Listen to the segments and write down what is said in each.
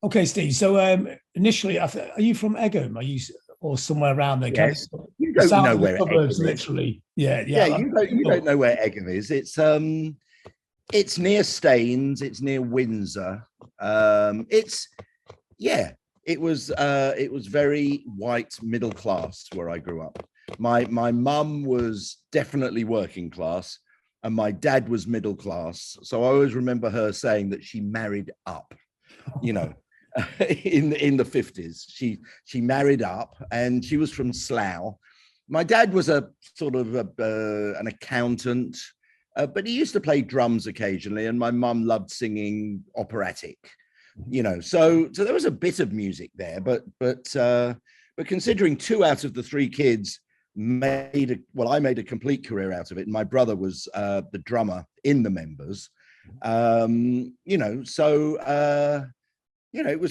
Okay, Steve. So initially, are you from Egham? Are you or somewhere around there? Kind Yes, of you don't south know of the where suburbs, Egham is. literally. Yeah, Yeah, yeah. you don't know where Egham is. It's near Staines. It's near Windsor. It's yeah. It was very white middle class where I grew up. My mum was definitely working class, and my dad was middle class. So I always remember her saying that she married up. You know, in the 50s, she married up, and she was from Slough. My dad was a sort of an accountant, but he used to play drums occasionally, and my mum loved singing operatic. So there was a bit of music there, but considering two out of the three kids I made a complete career out of it, and my brother was the drummer in the Members.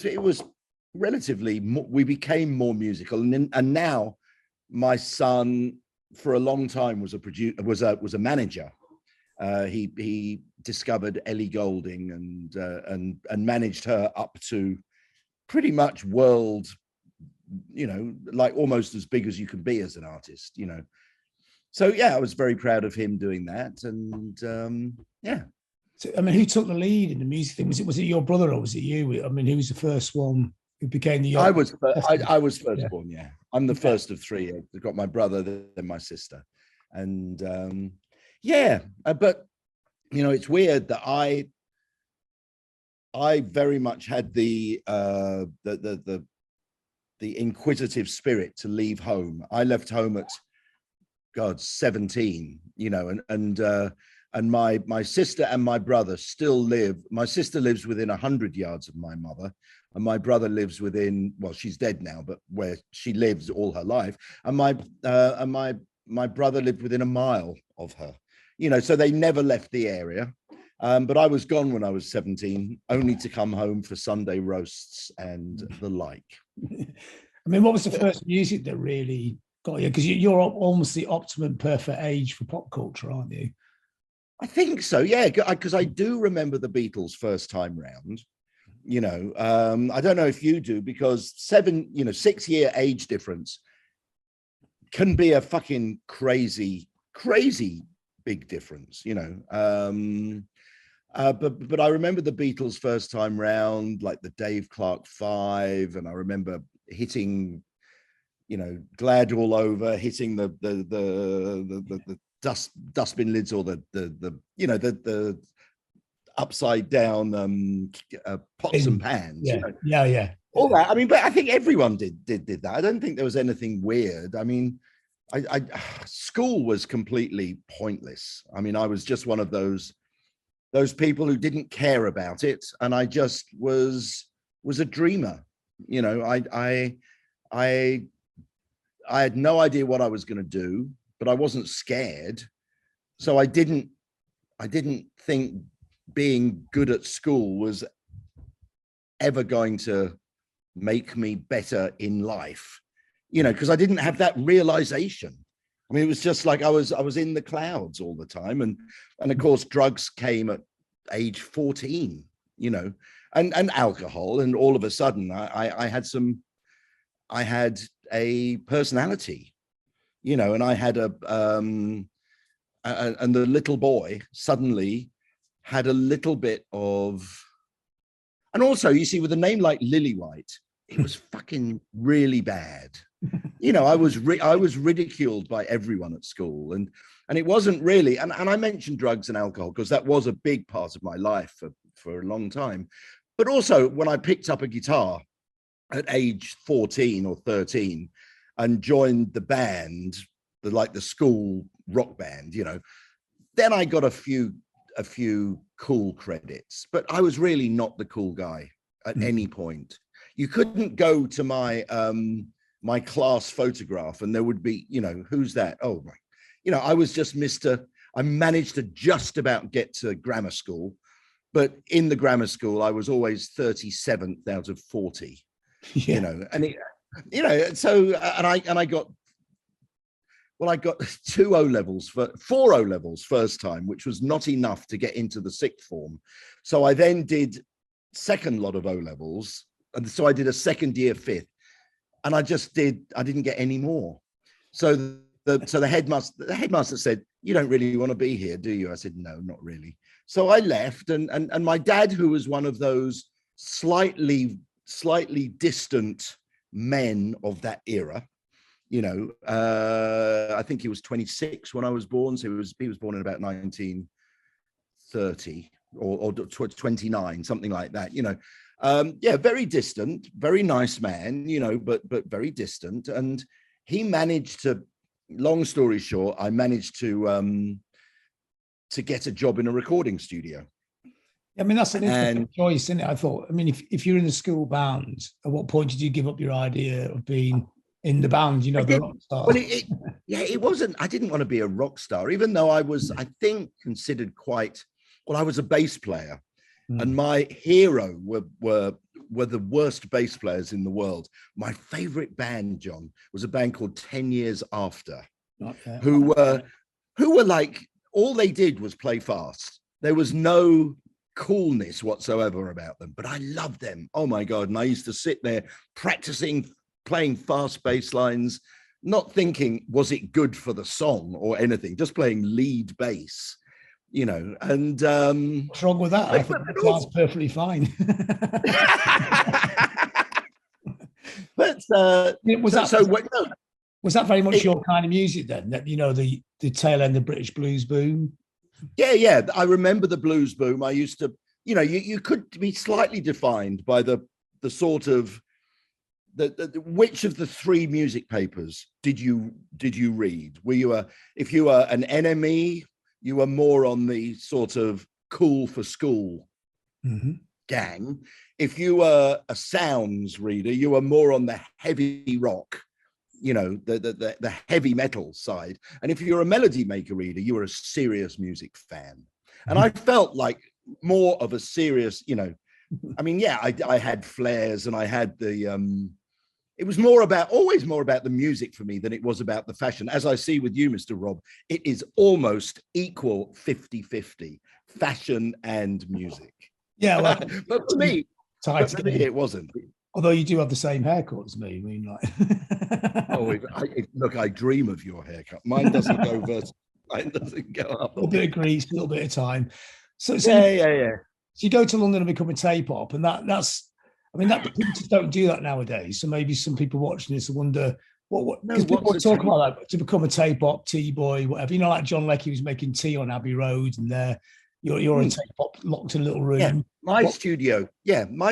It was relatively we became more musical, and now my son for a long time was a manager. He discovered Ellie Goulding and managed her up to pretty much world, like almost as big as you can be as an artist. So yeah, I was very proud of him doing that, and yeah. So, I mean, who took the lead in the music thing? Was it your brother or was it you? I mean, who was the first one who became the? I was firstborn. Yeah, I'm the first of three. I got my brother, then my sister, and but it's weird that I very much had the inquisitive spirit to leave home. I left home at 17, and my sister and my brother still live. My sister lives within 100 yards of my mother, and my brother lives within, well, she's dead now, but where she lives all her life. And my brother lived within a mile of her, so they never left the area. But I was gone when I was 17, only to come home for Sunday roasts and the like. I mean, what was the first music that really got you? Because you're almost the optimum perfect age for pop culture, aren't you? I think so, yeah, because I do remember the Beatles first time round. I don't know if you do, because 6-year age difference can be a fucking crazy big difference, but I remember the Beatles first time round, like the Dave Clark 5, and I remember hitting, Glad All Over, hitting the dustbin lids, or the upside down pots and pans. Yeah. All that. I mean, but I think everyone did that. I don't think there was anything weird. I mean, school was completely pointless. I mean, I was just one of those people who didn't care about it, and I just was a dreamer. I had no idea what I was going to do, but I wasn't scared. So I didn't think being good at school was ever going to make me better in life, because I didn't have that realization. I mean, it was just like I was in the clouds all the time, and of course drugs came at age 14, and alcohol, and all of a sudden I had a personality, and I had and the little boy suddenly had a little bit of, and also, you see, with a name like Lillywhite, it was fucking really bad. I was ridiculed by everyone at school, and it wasn't really, and I mentioned drugs and alcohol because that was a big part of my life for a long time. But also, when I picked up a guitar at age 14 or 13 and joined the band, the school rock band, then I got a few cool credits, but I was really not the cool guy at any point. You couldn't go to my my class photograph and there would be, who's that? Oh my, I was just I managed to just about get to grammar school, but in the grammar school, I was always 37th out of 40, and I got, well, I got 4 O levels first time, which was not enough to get into the sixth form. So I then did second lot of O levels, And so I did a second year fifth, and I didn't get any more. So the headmaster said, "You don't really want to be here, do you?" I said, "No, not really." So I left, and my dad, who was one of those slightly distant men of that era, I think he was 26 when I was born, so he was born in about 1930 or 29, something like that. Very distant, very nice man, but very distant. And he managed to, long story short, I managed to get a job in a recording studio. I mean, that's an interesting choice, isn't it? I thought, I mean, if you're in the school band, at what point did you give up your idea of being in the band, the rock star? Well, it wasn't, I didn't want to be a rock star, even though I was, I think, considered quite, well, I was a bass player. And my hero were the worst bass players in the world. My favorite band, John, was a band called 10 Years After, who were like, all they did was play fast. There was no coolness whatsoever about them, but I loved them. Oh my God. And I used to sit there practicing playing fast bass lines, not thinking, was it good for the song or anything, just playing lead bass. And what's wrong with that? I think that sounds perfectly fine. But was that very much your kind of music then? That the tail end of British blues boom. Yeah. I remember the blues boom. I used to, you could be slightly defined by the sort of which of the three music papers did you read? If you were an NME, you were more on the sort of cool for school gang. If you were a sounds reader, you were more on the heavy rock, the heavy metal side. And if you're a melody maker reader, you were a serious music fan. And I felt like more of a serious, I had flares and I had the, it was always more about the music for me than it was about the fashion. As I see with you, Mr. Rob, it is almost equal 50-50, fashion and music. Yeah, well, but for me, it wasn't. Although you do have the same haircut as me. I mean, look, I dream of your haircut. Mine doesn't go vertical. Mine doesn't go up. A little bit of grease, a little bit of time. So yeah. So you go to London and become a tape op, and that's. I mean, that people just don't do that nowadays. So maybe some people watching this wonder because people talk about that to become a tape op, T-boy, whatever. Like John Leckie was making tea on Abbey Road, and you're a tape op locked in a little room. Yeah, my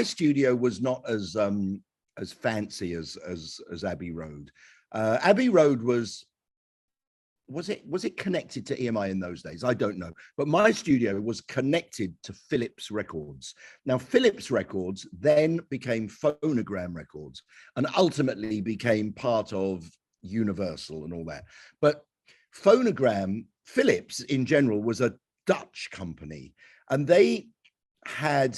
studio was not as fancy as Abbey Road. Abbey Road was it connected to EMI in those days? I don't know. But my studio was connected to Philips Records. Now, Philips Records then became Phonogram Records and ultimately became part of Universal and all that. But Philips in general was a Dutch company, and they had,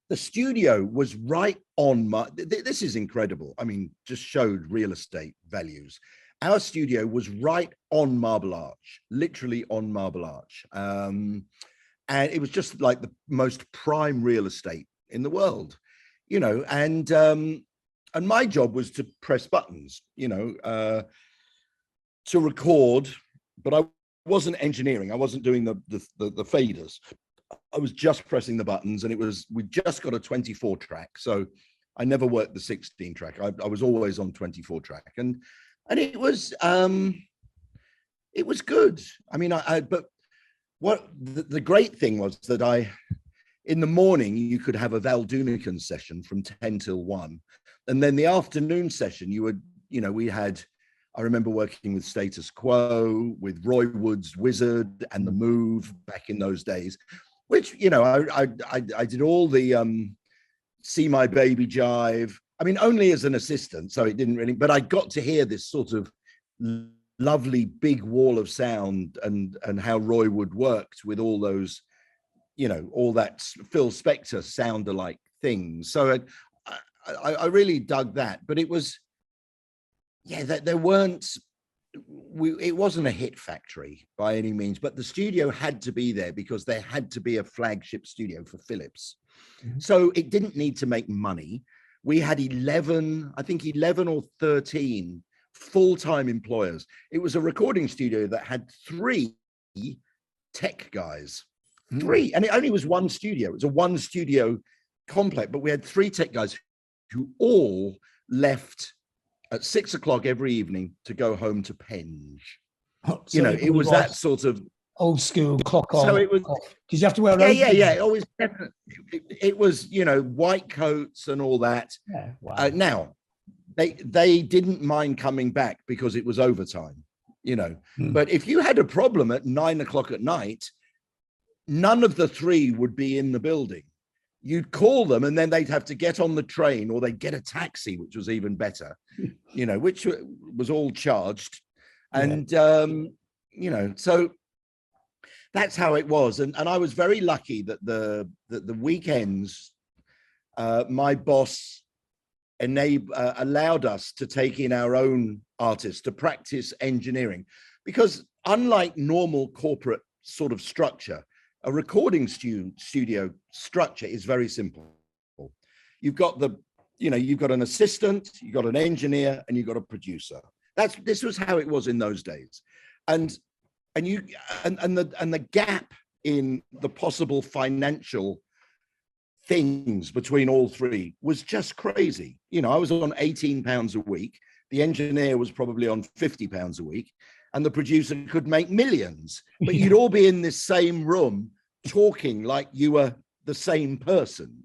the studio was right on this is incredible. I mean, just showed real estate values. Our studio was right on Marble Arch, literally on Marble Arch. And it was just like the most prime real estate in the world, and my job was to press buttons, to record, but I wasn't engineering. I wasn't doing the faders. I was just pressing the buttons, and we just got a 24 track. So I never worked the 16 track. I was always on 24 track. And it was good. I mean, but what the great thing was that in the morning, you could have a Val Dunican session from 10 till 1. And then the afternoon session, I remember working with Status Quo, with Roy Wood's Wizard and The Move back in those days, which, I did all the See My Baby Jive. I mean, only as an assistant, so it didn't really, but I got to hear this sort of lovely big wall of sound and how Roy Wood worked with all those, all that Phil Spector sound-alike things. So I really dug that, but it was, there weren't, it wasn't a hit factory by any means, but the studio had to be there because there had to be a flagship studio for Philips. So it didn't need to make money. We had 11 or 13 full-time employers. It was a recording studio that had 3 tech guys, 3, and it only was one studio. It was a one studio complex, but we had 3 tech guys who all left at 6 o'clock every evening to go home to Penge. So it was that sort of old school clock on. So it was. Did you have to wear? Yeah. Always. It was, white coats and all that. Yeah, wow. Now, they didn't mind coming back because it was overtime. But if you had a problem at 9 o'clock at night, none of the 3 would be in the building. You'd call them and then they'd have to get on the train, or they'd get a taxi, which was even better, which was all charged. And, so that's how it was. And I was very lucky that the weekends, my boss allowed us to take in our own artists to practice engineering, because unlike normal corporate sort of structure, a recording studio structure is very simple. You've got you've got an assistant, you've got an engineer, and you've got a producer. This was how it was in those days. And the gap in the possible financial things between all 3 was just crazy. I was on £18 a week. The engineer was probably on £50 a week, and the producer could make millions. But you'd all be in this same room talking like you were the same person,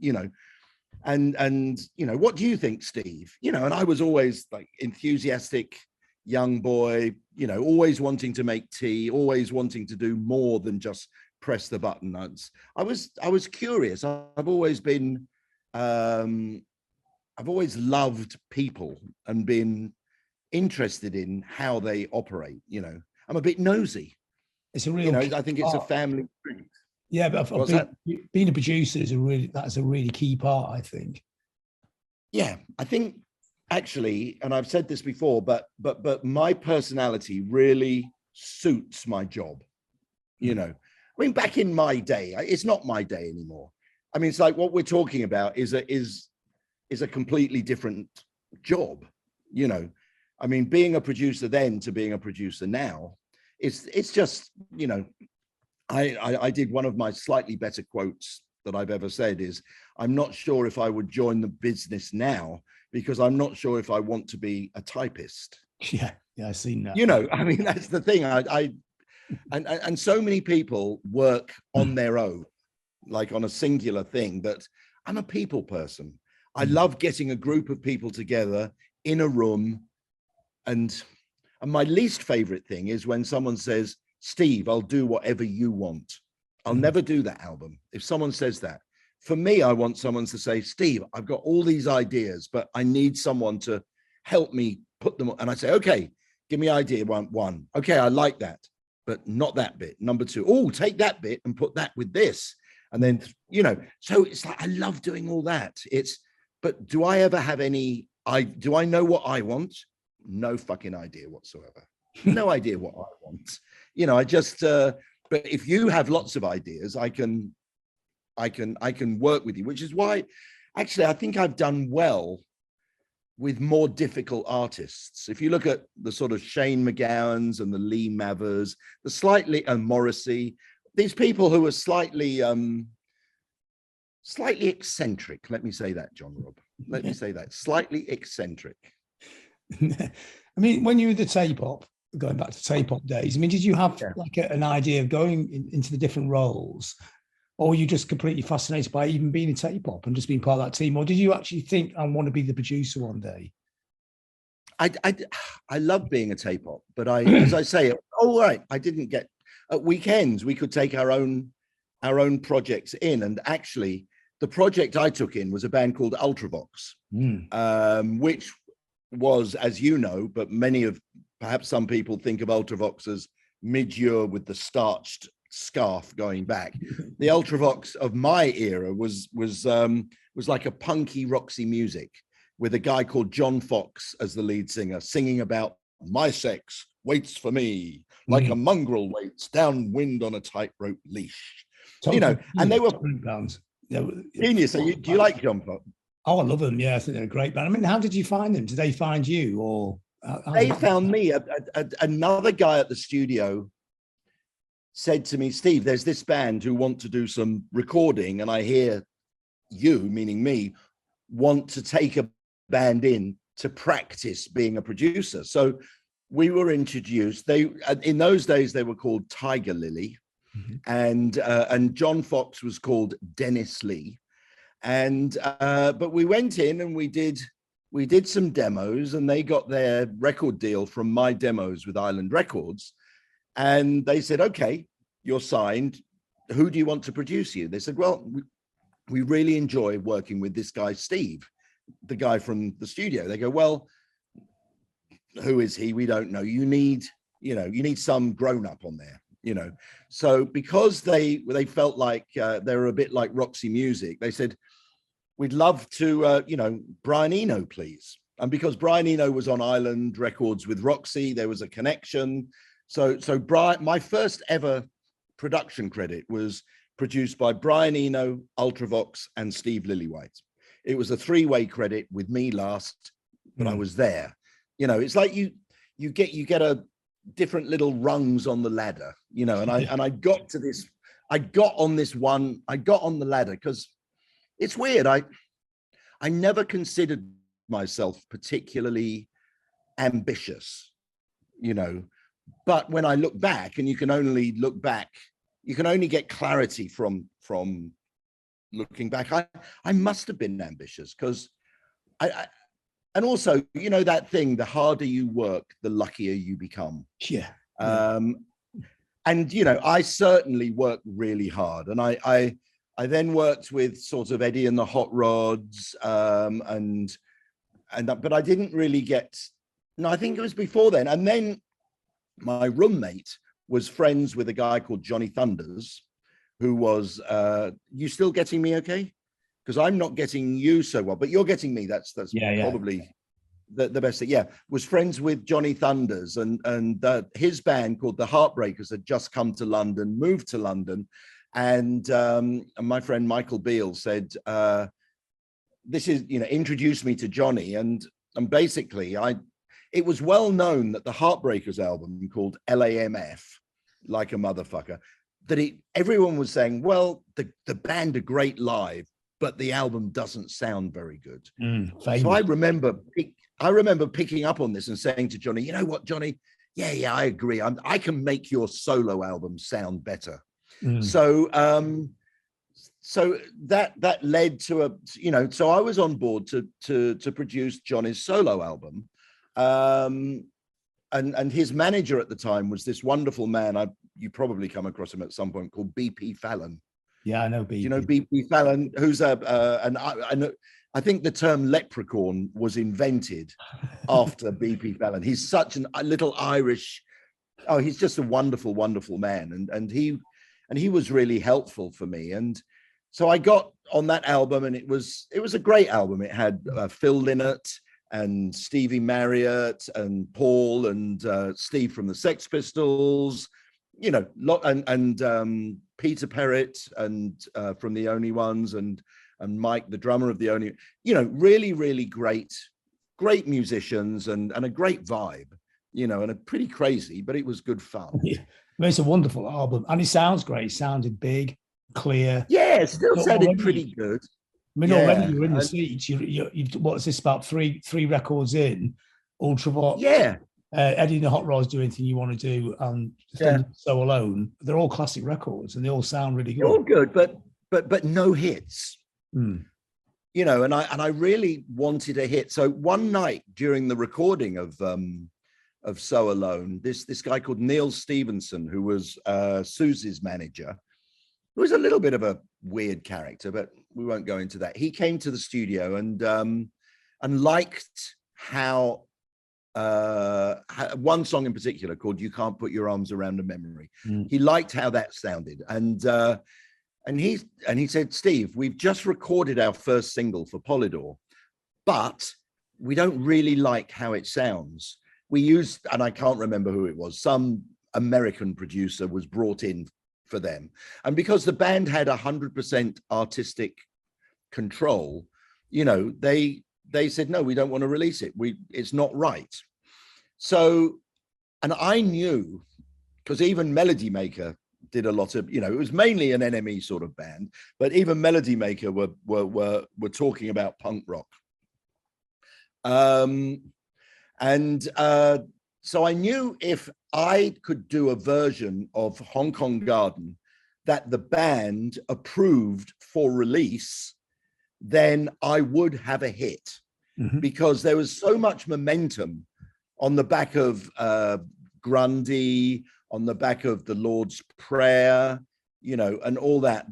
And what do you think, Steve? And I was always like enthusiastic young boy, always wanting to make tea, always wanting to do more than just press the button. I was curious. I've always been, I've always loved people and been interested in how they operate. I'm a bit nosy. It's a real, I think it's a family trait. Yeah, but being a producer is that's a really key part, I think. Yeah, I think actually, and I've said this before, but my personality really suits my job. I mean, back in my day, it's not my day anymore. I mean, it's like what we're talking about is a completely different job. I mean, being a producer then to being a producer now, it's just, I did one of my slightly better quotes that I've ever said is, I'm not sure if I would join the business now because I'm not sure if I want to be a typist. Yeah, I've seen that. I mean, that's the thing. And so many people work on their own, like on a singular thing, but I'm a people person. I love getting a group of people together in a room. And my least favorite thing is when someone says, Steve, I'll do whatever you want. I'll never do that album. If someone says that, for me, I want someone to say, Steve, I've got all these ideas, but I need someone to help me put them. And I say, okay, give me idea one. Okay, I like that, but not that bit. Number 2, oh, take that bit and put that with this. And then, so it's like, I love doing all that. But do I ever have do I know what I want? No fucking idea whatsoever. No idea what I want. I just, but if you have lots of ideas, I can work with you, which is why actually I think I've done well with more difficult artists. If you look at the sort of Shane McGowans and the Lee Mavers, the slightly, and Morrissey, these people who are slightly eccentric. Let me say that, John Robb. Let me say that, slightly eccentric. I mean, when you were the tape-op, going back to tape-op days, I mean, did you have like an idea of going into the different roles, or were you just completely fascinated by even being a tape-op and just being part of that team, or did you actually think, I want to be the producer one day? I love being a tape-op, but as I say, I didn't get, at weekends we could take our own projects in, and actually the project I took in was a band called Ultravox, which was, as you know, but perhaps some people think of Ultravox as mid-year with the starched scarf going back. The Ultravox of my era was like a punky Roxy music with a guy called John Fox as the lead singer, singing about my sex waits for me like a mongrel waits downwind on a tightrope leash. And they were Genius. So do you like John Fox? Oh, I love them. Yeah, I think they're a great band. I mean, how did you find them? Did they find you, or they found me? Another guy at the studio said to me, Steve, there's this band who want to do some recording, and I hear you, meaning me, want to take a band in to practice being a producer. So we were introduced. They in those days they were called Tiger Lily, and John Fox was called Dennis Lee. And but we went in and we did some demos, and they got their record deal from my demos with Island Records. And they said, okay, you're signed. Who do you want to produce you? They said, well, we really enjoy working with this guy, Steve, the guy from the studio. They go, well, who is he? We don't know. You need some grown up on there, So because they felt like they were a bit like Roxy Music, they said, we'd love to, Brian Eno, please. And because Brian Eno was on Island Records with Roxy, there was a connection. So Brian, my first ever production credit was produced by Brian Eno, Ultravox, and Steve Lillywight. It was a 3-way credit with me last, but I was there. It's like you get a different little rungs on the ladder, and I got to this. I got on the ladder because it's weird. I never considered myself particularly ambitious, but when I look back, and you can only get clarity from looking back. I must have been ambitious because and also, that thing, the harder you work, the luckier you become. Yeah. And, I certainly worked really hard. And I then worked with sort of Eddie and the Hot Rods. But I didn't really I think it was before then. And then my roommate was friends with a guy called Johnny Thunders, who was, you still getting me okay? Because I'm not getting you so well, but you're getting me. That's probably the best thing. Yeah, was friends with Johnny Thunders, and his band called the Heartbreakers had just come to London, moved to London, and my friend Michael Beale said, "This is introduced me to Johnny," and basically it was well known that the Heartbreakers album called LAMF, like a motherfucker, that everyone was saying, well, the band are great live, but the album doesn't sound very good. So I remember picking up on this and saying to Johnny, you know what, Johnny? Yeah, I agree. I can make your solo album sound better. So that led to so I was on board to produce Johnny's solo album. And his manager at the time was this wonderful man. You probably come across him at some point, called BP Fallon. Yeah, I know BP. Do you know BP Fallon? Who's I think the term leprechaun was invented after BP Fallon. He's such a little Irish. Oh, he's just a wonderful, wonderful man, and he was really helpful for me. And so I got on that album, and it was a great album. It had Phil Lynott and Stevie Marriott and Paul and Steve from the Sex Pistols, and Peter Perrett and from the Only Ones, and Mike, the drummer of the Only, really, really great musicians and a great vibe, and a pretty crazy, but it was good fun. Yeah. I mean, it's a wonderful album, and it sounds great. It sounded big, clear. Yeah, it still sounded pretty good. I mean, already you're in the seats. You've what's this about three records in, Ultravox. Yeah. Eddie and the Hot Rods do anything you want to do, and So Alone. They're all classic records, and they all sound really good. They're all good, but no hits. And I really wanted a hit. So one night during the recording of So Alone, this guy called Neil Stevenson, who was Susie's manager, who was a little bit of a weird character, but we won't go into that. He came to the studio and liked how one song in particular called "You Can't Put Your Arms Around a Memory." He liked how that sounded, and he said, "Steve, we've just recorded our first single for Polydor, but we don't really like how it sounds. We used," and I can't remember who it was, some American producer was brought in for them, and because the band had 100% artistic control, you know, they said, no, we don't want to release it. It's not right. So, and I knew, because even Melody Maker did a lot of, you know, it was mainly an NME sort of band, but even Melody Maker were talking about punk rock. So I knew if I could do a version of Hong Kong Garden that the band approved for release, then I would have a hit, because there was so much momentum on the back of Grundy, on the back of the Lord's Prayer, you know, and all that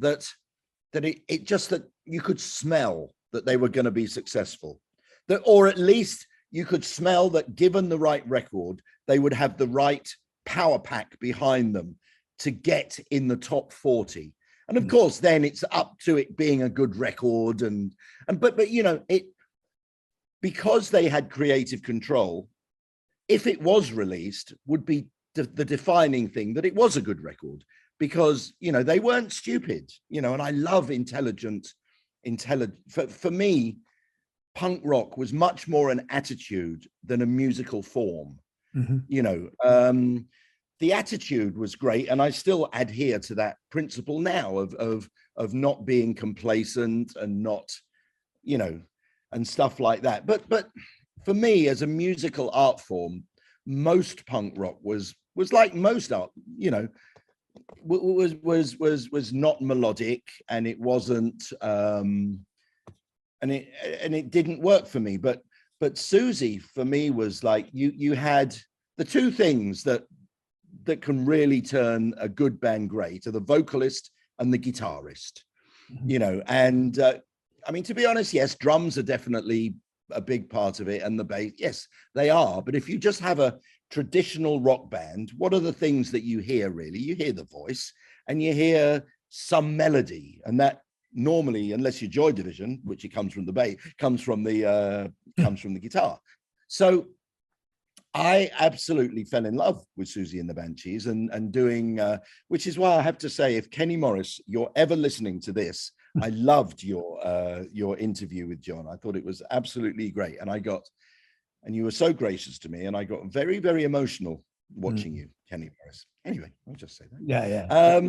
it just, that you could smell that they were going to be successful, that, or at least you could smell that given the right record, they would have the right power pack behind them to get in the top 40. And of course, then it's up to it being a good record. But you know, it, because they had creative control, if it was released, would be the defining thing that it was a good record, because, you know, they weren't stupid, you know, and I love intelligent. For me, punk rock was much more an attitude than a musical form. You know, the attitude was great, and I still adhere to that principle now of not being complacent and not, you know, and stuff like that. But for me, as a musical art form, most punk rock was like most art, you know, was not melodic, and it wasn't and it didn't work for me. But Siouxsie for me was like, you had the two things that can really turn a good band great are the vocalist and the guitarist, you know. And I mean, to be honest, yes, drums are definitely a big part of it, and the bass, yes, they are. But if you just have a traditional rock band, what are the things that you hear? Really, you hear the voice and you hear some melody, and that normally, unless you're Joy Division, which it comes from the bass, comes from the guitar. So I absolutely fell in love with Siouxsie and the Banshees, and doing, which is why I have to say, if Kenny Morris, you're ever listening to this, I loved your interview with John. I thought it was absolutely great, and you were so gracious to me, and I got very, very emotional watching you, Kenny Morris. Anyway, I'll just say that. Yeah.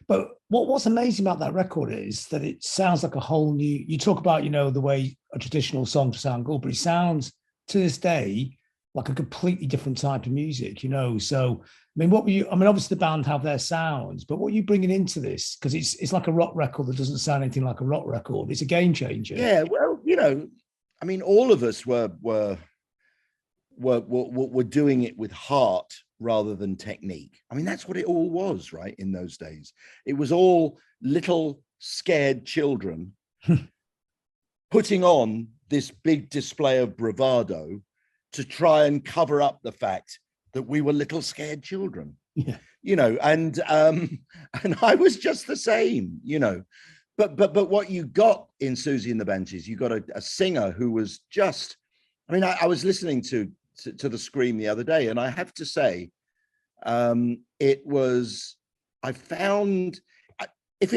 But what's amazing about that record is that it sounds like a whole new. You talk about, you know, the way a traditional song to sound good, but it sounds to this day like a completely different type of music, you know. So I mean, obviously the band have their sounds, but what are you bringing into this? Because it's like a rock record that doesn't sound anything like a rock record. It's a game changer. Yeah, well, you know, I mean, all of us were doing it with heart rather than technique. I mean, that's what it all was, right? In those days, it was all little scared children putting on this big display of bravado to try and cover up the fact that we were little scared children. Yeah. You know, and I was just the same, you know. But what you got in Siouxsie and the Banshees, you got a singer who was just, I mean, I was listening to the Scream the other day, and I have to say, I found, if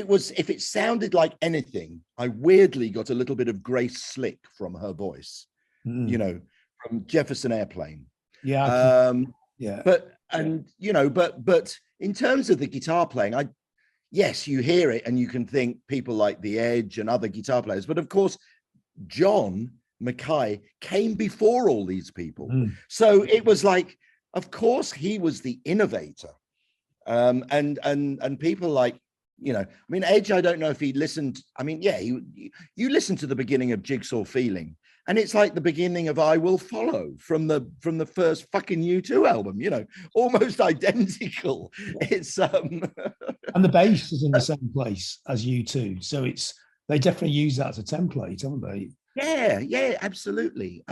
it sounded like anything, I weirdly got a little bit of Grace Slick from her voice, you know, from Jefferson Airplane. Yeah. But in terms of the guitar playing, yes, you hear it and you can think people like The Edge and other guitar players, but of course, John McKay came before all these people. So it was like, of course, he was the innovator. And people like, you know, I mean, Edge, I don't know if he listened. I mean, yeah, you listen to the beginning of Jigsaw Feeling, and it's like the beginning of I Will Follow from the first fucking U2 album, you know, almost identical. It's and the bass is in the same place as U2, so they definitely use that as a template, haven't they? Yeah, absolutely.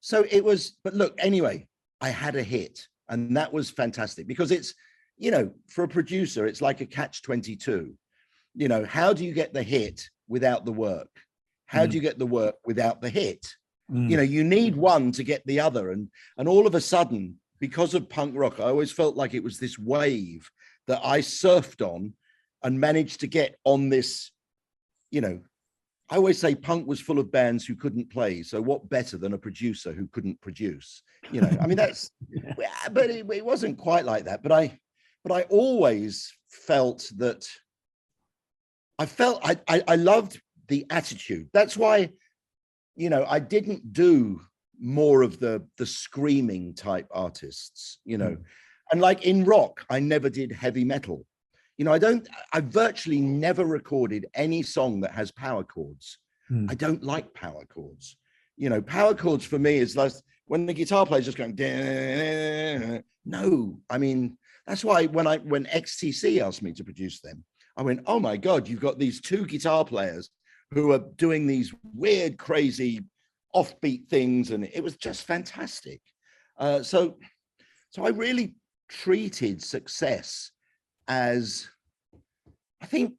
So it was, but look, anyway, I had a hit, and that was fantastic, because it's, you know, for a producer, it's like a catch-22. You know, how do you get the hit without the work? How do you get the work without the hit? You know, you need one to get the other. And all of a sudden, because of punk rock, I always felt like it was this wave that I surfed on and managed to get on this you know, I always say punk was full of bands who couldn't play. So what better than a producer who couldn't produce? You know, I mean, that's, but it wasn't quite like that. But I always felt that I loved the attitude. That's why, you know, I didn't do more of the screaming type artists, you know, and like in rock, I never did heavy metal. You know, I virtually never recorded any song that has power chords. I don't like power chords. You know, power chords for me is like when the guitar player is just going, no, I mean, that's why when XTC asked me to produce them, I went, oh my God, you've got these two guitar players who are doing these weird, crazy offbeat things. And it was just fantastic. So I really treated success as, I think,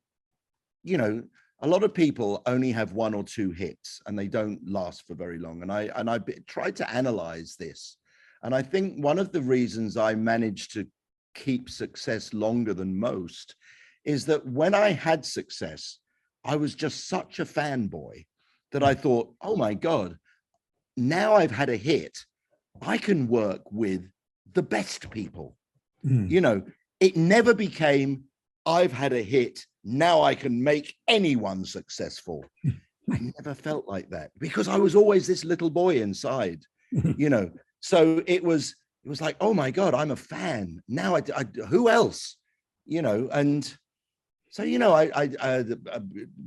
you know, a lot of people only have one or two hits and they don't last for very long. And I tried to analyze this. And I think one of the reasons I managed to keep success longer than most is that when I had success, I was just such a fanboy that I thought, oh my God, now I've had a hit, I can work with the best people. You know, it never became, I've had a hit, now I can make anyone successful. I never felt like that because I was always this little boy inside, you know. So it was like, oh my God, I'm a fan. Now I who else, you know? And so, you know, I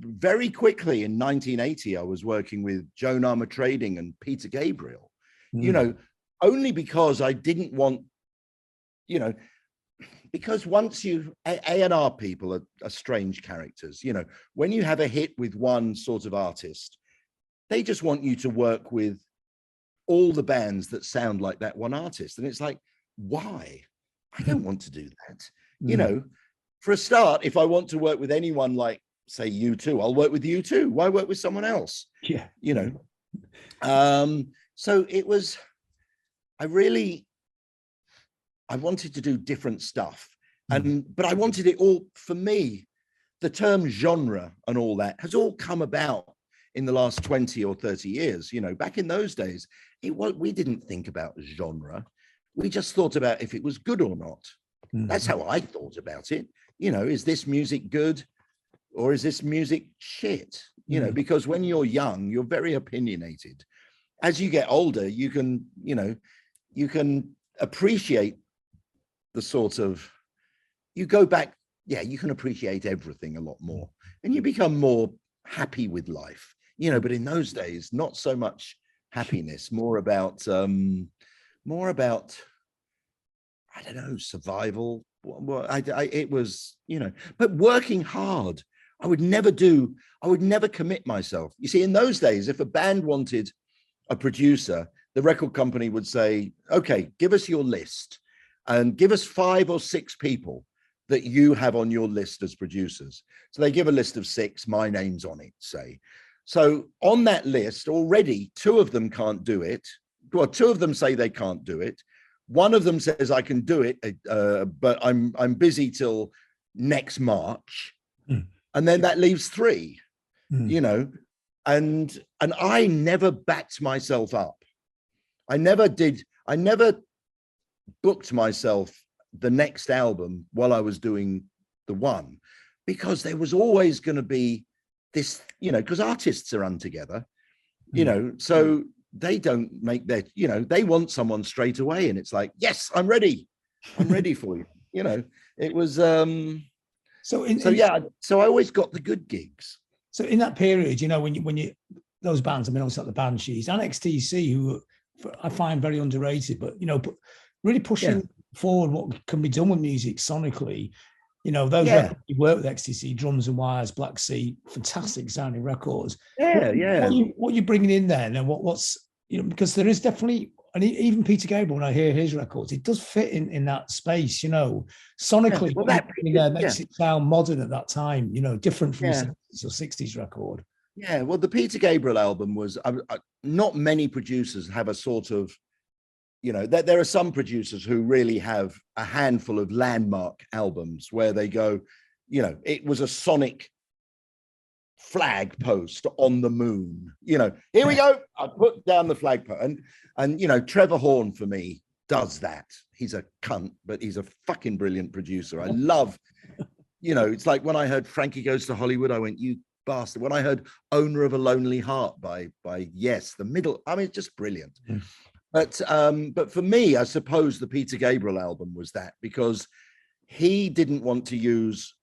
very quickly in 1980, I was working with Joan Armour Trading and Peter Gabriel, you know, only because I didn't want, you know, because once A&R people are strange characters, you know, when you have a hit with one sort of artist, they just want you to work with all the bands that sound like that one artist. And it's like, why? I don't want to do that. You know, for a start, if I want to work with anyone like, say, U2, I'll work with U2. Why work with someone else? Yeah. You know, so it was, I wanted to do different stuff. But I wanted it all, for me, the term genre and all that has all come about in the last 20 or 30 years. You know, back in those days, we didn't think about genre. We just thought about if it was good or not. That's how I thought about it. You know, is this music good or is this music shit? You know, because when you're young, you're very opinionated. As you get older, you can, you know, you can appreciate the sort of, you go back, yeah, you can appreciate everything a lot more and you become more happy with life, you know, but in those days, not so much happiness, more about, I don't know, survival. It was, you know, but working hard, I would never commit myself. You see, in those days, if a band wanted a producer, the record company would say, okay, give us your list and give us 5 or 6 people that you have on your list as producers. So they give a list of 6, my name's on it, say. So on that list already, 2 of them can't do it. Well, 2 of them say they can't do it. 1 of them says I can do it, but I'm busy till next March. And then that leaves 3, you know, and I never backed myself up. I never booked myself the next album while I was doing the one, because there was always going to be this, you know, because artists are untogether, you know, so they don't make their, you know, they want someone straight away. And it's like, yes, I'm ready for you. You know, it was, so I always got the good gigs. So in that period, you know, when you those bands, I mean, obviously like the Banshees and XTC, who I find very underrated, but, you know, really pushing forward what can be done with music sonically. You know, those records you work with XTC, Drums and Wires, Black Sea, fantastic sounding records. What are you bringing in there? And what's, you know, because there is definitely, and even Peter Gabriel, when I hear his records, it does fit in that space, you know, sonically. Well, that makes it sound modern at that time, you know, different from the 70s or 60s record. Yeah, well, the Peter Gabriel album was, not many producers have a sort of, you know, there are some producers who really have a handful of landmark albums where they go, you know, it was a sonic flag post on the moon. You know, here we go. I put down the flag post, and you know, Trevor Horn for me does that. He's a cunt, but he's a fucking brilliant producer. I love, you know, it's like when I heard Frankie Goes to Hollywood, I went, you bastard. When I heard Owner of a Lonely Heart by Yes, the middle, I mean, it's just brilliant. But for me, I suppose the Peter Gabriel album was that, because he didn't want to use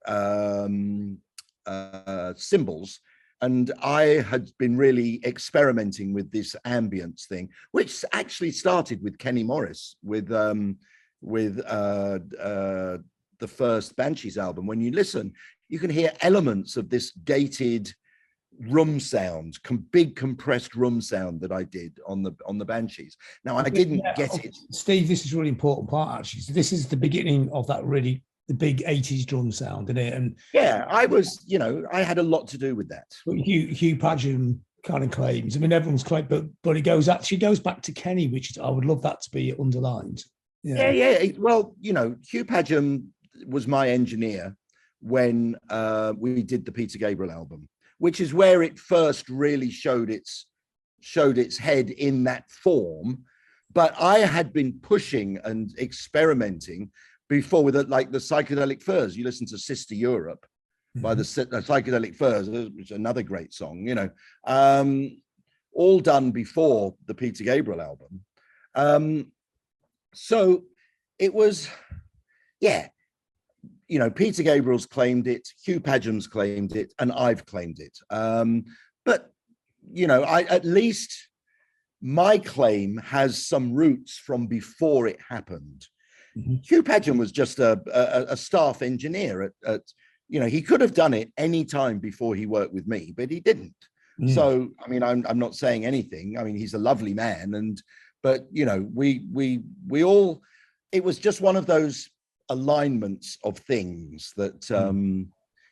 cymbals, and I had been really experimenting with this ambience thing, which actually started with Kenny Morris with the first Banshees album. When you listen, you can hear elements of this gated room sound, big compressed room sound that I did on the Banshees. Now I didn't get it. Steve, this is a really important part actually. So this is the beginning of that really the big 80s drum sound, isn't it? And yeah, I was, you know, I had a lot to do with that. Hugh Padgem kind of claims, I mean, everyone's claimed, but it goes back to Kenny, which I would love that to be underlined. Yeah. Well, you know, Hugh Padgem was my engineer when we did the Peter Gabriel album, which is where it first really showed its head in that form. But I had been pushing and experimenting before with like the Psychedelic Furs. You listen to Sister Europe by the Psychedelic Furs, which is another great song, you know, all done before the Peter Gabriel album. So it was, yeah, you know, Peter Gabriel's claimed it, Hugh Padgem's claimed it, and I've claimed it. But, you know, at least my claim has some roots from before it happened. Hugh Padgem was just a staff engineer at, you know, he could have done it any time before he worked with me, but he didn't. So, I mean, I'm not saying anything. I mean, he's a lovely man, but you know, we all, it was just one of those alignments of things that,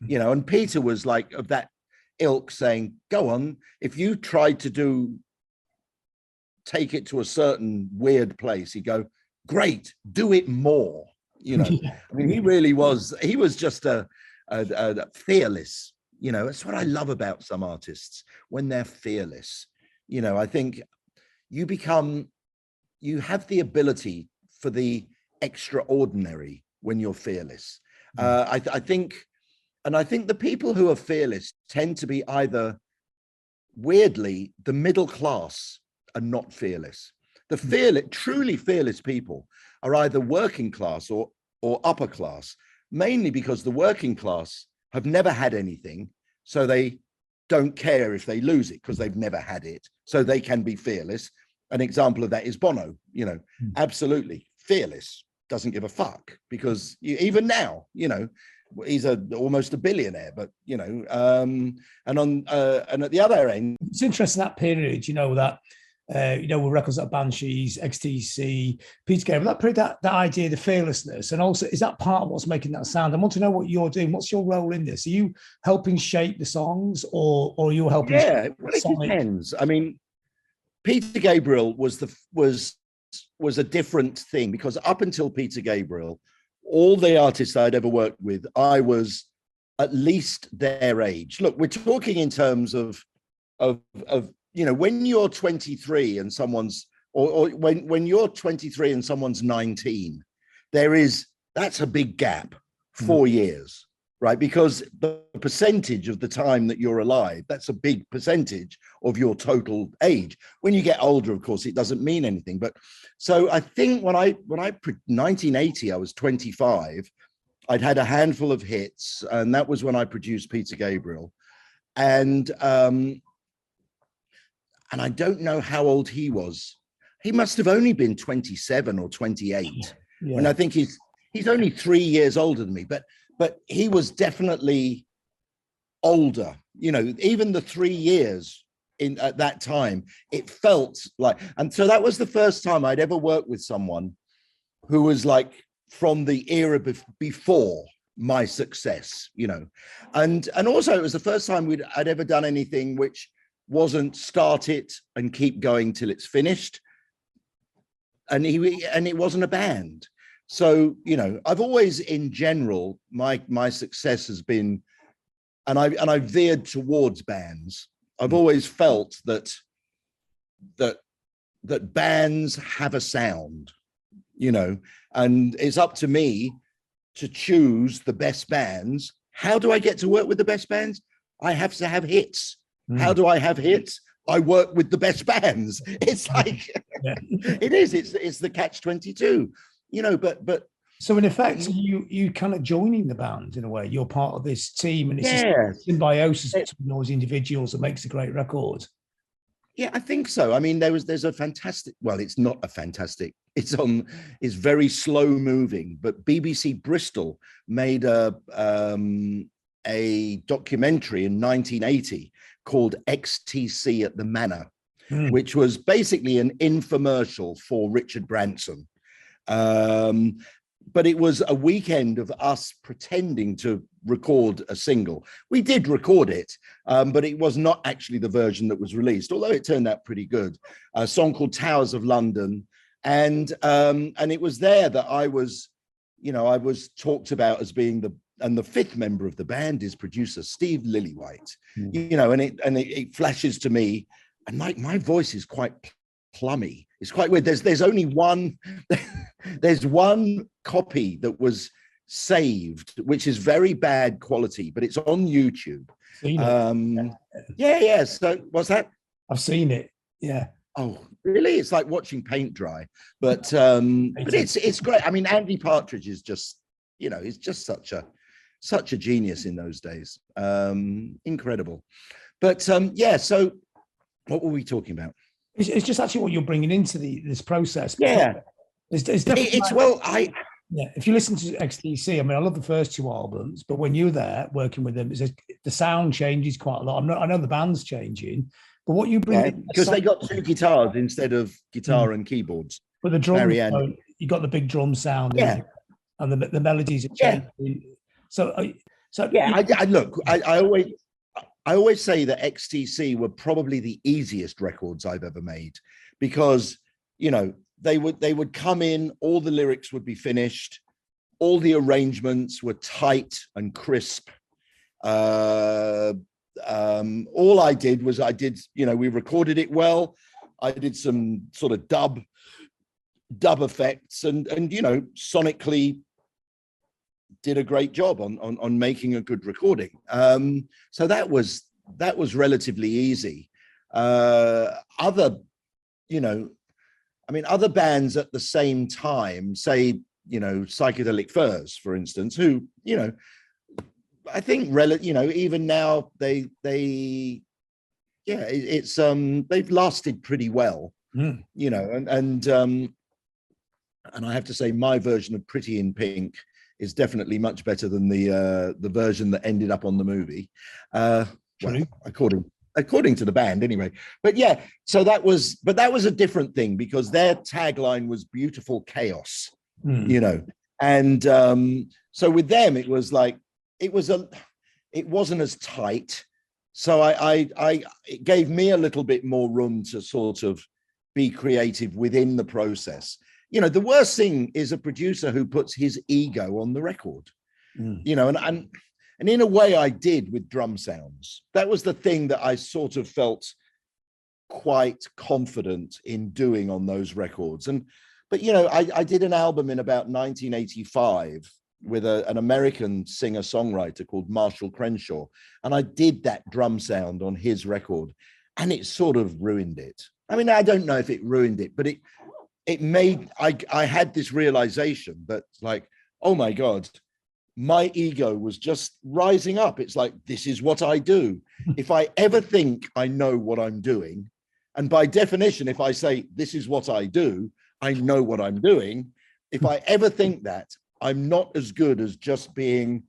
you know, and Peter was like of that ilk, saying, go on, if you tried to take it to a certain weird place, he'd go, great, do it more, you know. I mean, he was just a fearless, you know. That's what I love about some artists, when they're fearless. You know, I think you have the ability for the extraordinary when you're fearless. I think the people who are fearless tend to be either, weirdly, the middle class are not fearless. The truly fearless people are either working class or upper class, mainly because the working class have never had anything, so they don't care if they lose it because they've never had it, so they can be fearless. An example of that is Bono, you know, absolutely fearless, doesn't give a fuck, because even now, you know, he's almost a billionaire, but you know, and at the other end, it's interesting that period, you know, that you know, with records like Banshees, XTC, Peter Gabriel, that period, that idea, the fearlessness, and also is that part of what's making that sound? I want to know what you're doing. What's your role in this? Are you helping shape the songs, or are you helping? Yeah, well, it depends. I mean, Peter Gabriel was a different thing, because up until Peter Gabriel, all the artists I'd ever worked with, I was at least their age. Look, we're talking in terms of you know, when you're 23 and someone's, or when you're 23 and someone's 19, that's a big gap, 4 years, right? Because the percentage of the time that you're alive, that's a big percentage of your total age. When you get older, of course, it doesn't mean anything. But so I think when 1980, I was 25, I'd had a handful of hits, and that was when I produced Peter Gabriel. And I don't know how old he was. He must have only been 27 or 28. Yeah. And I think he's only 3 years older than me, but he was definitely older. You know, even the 3 years at that time, it felt like, and so that was the first time I'd ever worked with someone who was like from the era before my success, you know. And also it was the first time I'd ever done anything which wasn't start it and keep going till it's finished, and it wasn't a band. So, you know, I've always, in general, my success has been I veered towards bands. I've always felt that bands have a sound, you know, and it's up to me to choose the best bands. How do I get to work with the best bands? I have to have hits. How do I have hits? I work with the best bands. It's like, it is, it's the catch-22, you know, but so in effect, you kind of joining the band in a way. You're part of this team, and it's a symbiosis between those individuals that makes a great record. Yeah, I think so. I mean, there's a fantastic, well, it's not a fantastic, it's very slow moving, but BBC Bristol made a documentary in 1980 called XTC at the Manor, which was basically an infomercial for Richard Branson. But it was a weekend of us pretending to record a single. We did record it, but it was not actually the version that was released, although it turned out pretty good. A song called Towers of London. And it was there that I was talked about as being the fifth member of the band is producer Steve Lillywight, you know, and it flashes to me, and my voice is quite plummy. It's quite weird. There's only one, there's one copy that was saved, which is very bad quality, but it's on YouTube. Yeah. So what's that? I've seen it. Yeah. Oh, really? It's like watching paint dry, but it's great. I mean, Andy Partridge is just, you know, he's just such a genius in those days. Incredible. But yeah. So what were we talking about? It's just actually what you're bringing into this process. Yeah. It's definitely if you listen to XTC, I mean, I love the first two albums, but when you're there working with them, the sound changes quite a lot. I know the band's changing, but what you bring because they got two guitars instead of guitar and keyboards. But the drums, you got the big drum sound, and the melodies are changing. I always say that XTC were probably the easiest records I've ever made, because, you know, they would come in, all the lyrics would be finished, all the arrangements were tight and crisp. All I did was we recorded it well. I did some sort of dub effects and you know, sonically did a great job on making a good recording. So that was relatively easy. Other bands at the same time, say, you know, Psychedelic Furs, for instance, who, you know, I think even now they've lasted pretty well, you know, and I have to say my version of Pretty in Pink is definitely much better than the version that ended up on the movie. Well, according to the band anyway. But yeah, so that was a different thing, because their tagline was beautiful chaos, you know. And so with them, it was like, it wasn't as tight. So it gave me a little bit more room to sort of be creative within the process. You know, the worst thing is a producer who puts his ego on the record, you know, and in a way I did with drum sounds. That was the thing that I sort of felt quite confident in doing on those records. But, you know, I did an album in about 1985 with an American singer-songwriter called Marshall Crenshaw. And I did that drum sound on his record, and it sort of ruined it. I mean, I don't know if it ruined it, but it made, I had this realization that, like, oh my God, my ego was just rising up. It's like, this is what I do. If I ever think I know what I'm doing, and by definition, if I say, this is what I do, I know what I'm doing. If I ever think that, I'm not as good as just being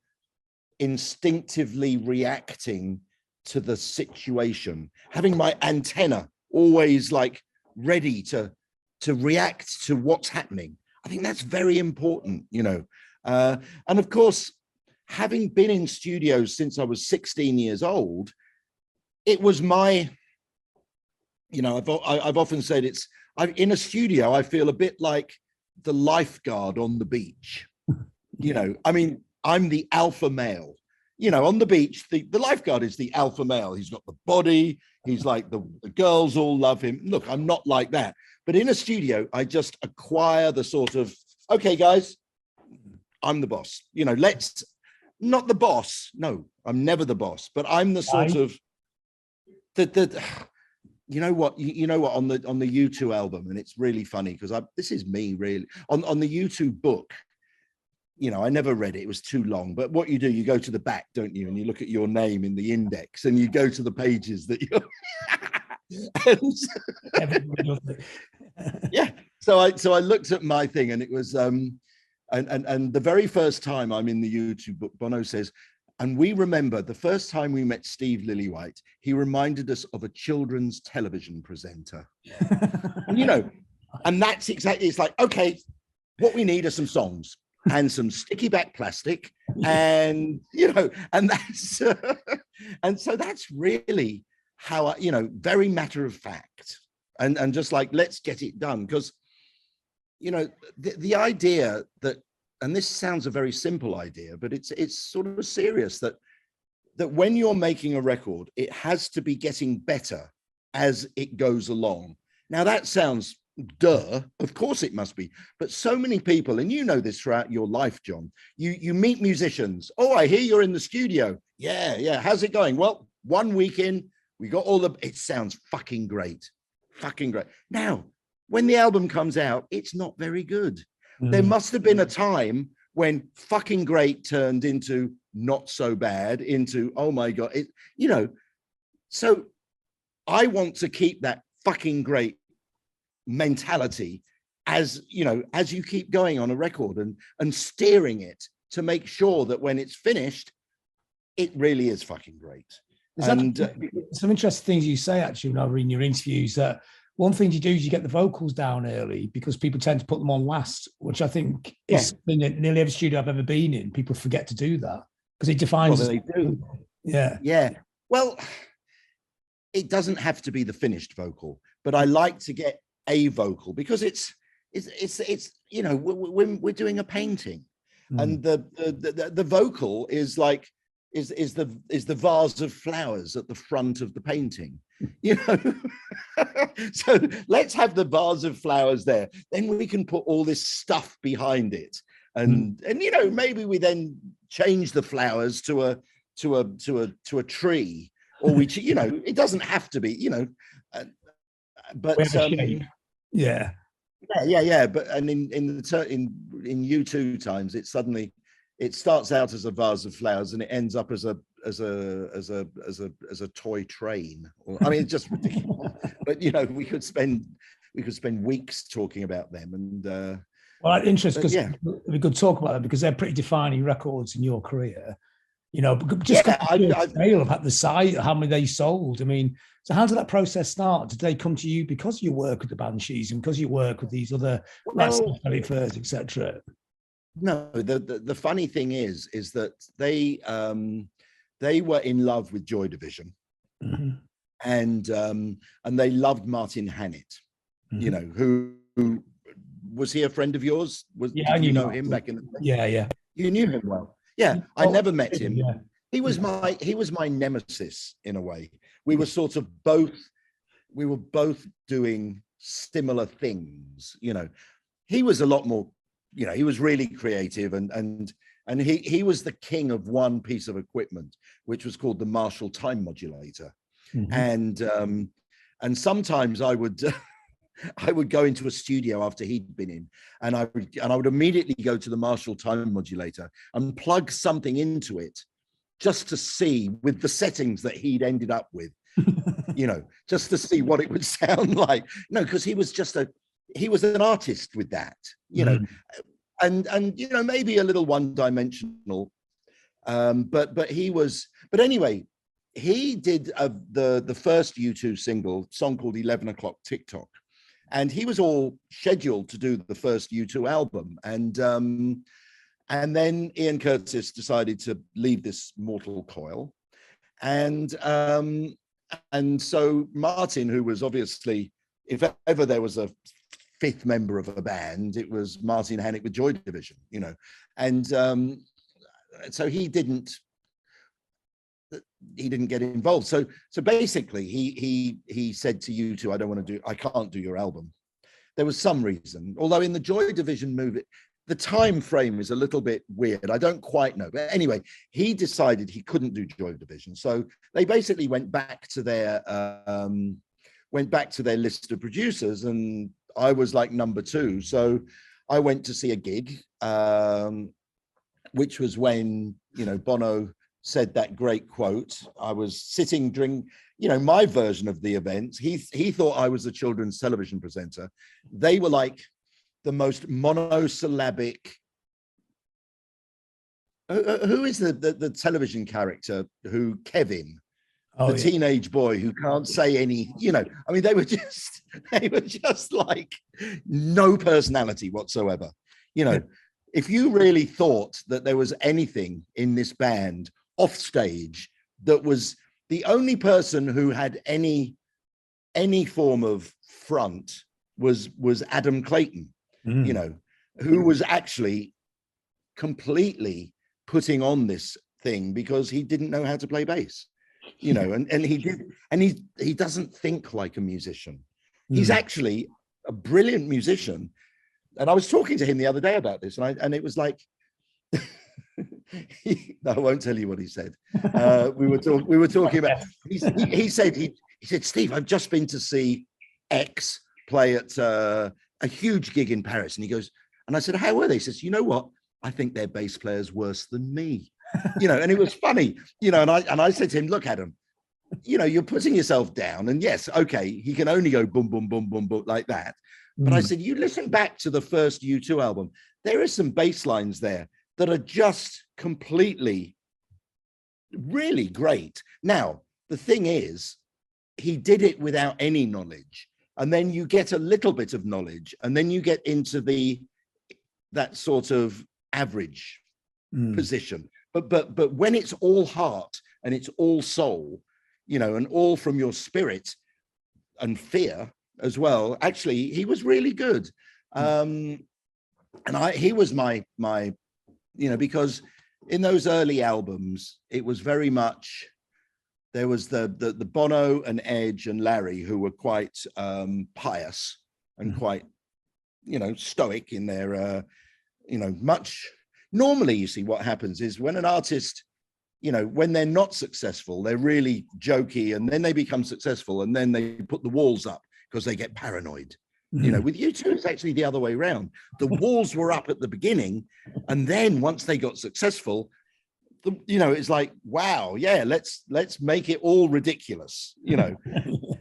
instinctively reacting to the situation, having my antenna always like ready to react to what's happening. I think that's very important, you know. And of course, having been in studios since I was 16 years old, it was my, you know, I've often said in a studio, I feel a bit like the lifeguard on the beach. You know, I mean, I'm the alpha male. on the beach, the lifeguard is the alpha male. He's got the body. He's like the girls all love him. Look, I'm not like that. But in a studio, I just acquire the sort of, okay, guys, I'm the boss. Let's not the boss. No, I'm never the boss, but I'm the sort of you know what on the U2 album, and it's really funny because this is me really on the U2 book. I never read it. It was too long. But what you do, you go to the back, don't you? And you look at your name in the index and you go to the pages that you're. Yeah. So I looked at my thing, and it was and the very first time I'm in the YouTube book, Bono says, and we remember the first time we met Steve Lillywight, he reminded us of a children's television presenter. And and that's exactly, it's like, okay, what we need are some songs and some sticky back plastic, and and that's and so that's really how I, very matter of fact, and just like, let's get it done. Because the idea that, and this sounds a very simple idea, but it's sort of serious, that when you're making a record, it has to be getting better as it goes along. Now that sounds duh, of course it must be, but so many people, and this throughout your life, John, you meet musicians. Oh, I hear you're in the studio. Yeah, how's it going? Well, 1 week in, we got it sounds fucking great. Now when the album comes out, it's not very good. There must have been a time when fucking great turned into not so bad, into, oh my God, so I want to keep that fucking great mentality as you keep going on a record, and steering it to make sure that when it's finished, it really is fucking great. And some interesting things you say, actually, when I read your interviews, that one thing you do is you get the vocals down early, because people tend to put them on last, which I think is something that nearly every studio I've ever been in, people forget to do that, because it defines. Well, they do. Yeah. Well, it doesn't have to be the finished vocal, but I like to get a vocal, because it's when we're doing a painting, and the vocal is like is the vase of flowers at the front of the painting. So let's have the vase of flowers there, then we can put all this stuff behind it, and maybe we then change the flowers to a tree, or we it doesn't have to be but yeah. But in U2 times, it starts out as a vase of flowers, and it ends up as a toy train. It's just ridiculous. But we could spend weeks talking about them. And well, interesting, because we could talk about them, because they're pretty defining records in your career. Just scale of the size, how many they sold. So how did that process start? Did they come to you because you work with the Banshees and because you work with these other Psychedelic Furs, etc.? No, the funny thing is that they were in love with Joy Division, and they loved Martin Hannett. Who was he a friend of yours? Did you know him back in the day? Yeah. You knew him well. Yeah, I never met him. Yeah. He was my nemesis in a way. We were sort of both doing similar things. He was a lot more, he was really creative, and he was the king of one piece of equipment, which was called the Marshall time modulator. And sometimes I would go into a studio after he'd been in, and I would immediately go to the Marshall time modulator and plug something into it, just to see, with the settings that he'd ended up with, just to see what it would sound like. No, because he was an artist with that, and maybe a little one-dimensional, but anyway, he did the first U2 song called 11 O'Clock TikTok. And he was all scheduled to do the first U2 album. And then Ian Curtis decided to leave this mortal coil. And so Martin, who was obviously, if ever there was a fifth member of a band, it was Martin Hannett with Joy Division, And so he didn't didn't get involved. So basically he said to U2, I can't do your album. There was some reason, although in the Joy Division movie, the time frame is a little bit weird. I don't quite know. But anyway, he decided he couldn't do Joy Division. So they basically went back to their list of producers, and I was like number 2. So I went to see a gig, which was when, Bono said that great quote. I was sitting my version of the event. He thought I was a children's television presenter. They were like the most monosyllabic. Who is the television character who Kevin, teenage boy who can't say any, I mean, they were just like no personality whatsoever. If you really thought that there was anything in this band off stage that was the only person who had any form of front was Adam Clayton, who was actually completely putting on this thing because he didn't know how to play bass, and he doesn't think like a musician. He's actually a brilliant musician. And I was talking to him the other day about this, and it was like, no, I won't tell you what he said. We were talking about. He said, Steve, I've just been to see X play at a huge gig in Paris, and he goes, and I said, how were they? He says, you know what? I think their bass player's worse than me. And it was funny, and I said to him, look, Adam, you're putting yourself down, and yes, okay, he can only go boom, boom, boom, boom, boom like that. But I said, you listen back to the first U2 album, there are some bass lines there that are just completely, really great. Now, the thing is, he did it without any knowledge. And then you get a little bit of knowledge, and then you get into that sort of average position. But when it's all heart and it's all soul, and all from your spirit and fear as well, actually, he was really good. And he was my because in those early albums, it was very much, there was the Bono and Edge and Larry, who were quite pious and quite, stoic in their, much. Normally, you see, what happens is when an artist, when they're not successful, they're really jokey, and then they become successful, and then they put the walls up because they get paranoid. With U2, it's actually the other way around. The walls were up at the beginning, and then once they got successful, it's like, wow, yeah, let's make it all ridiculous,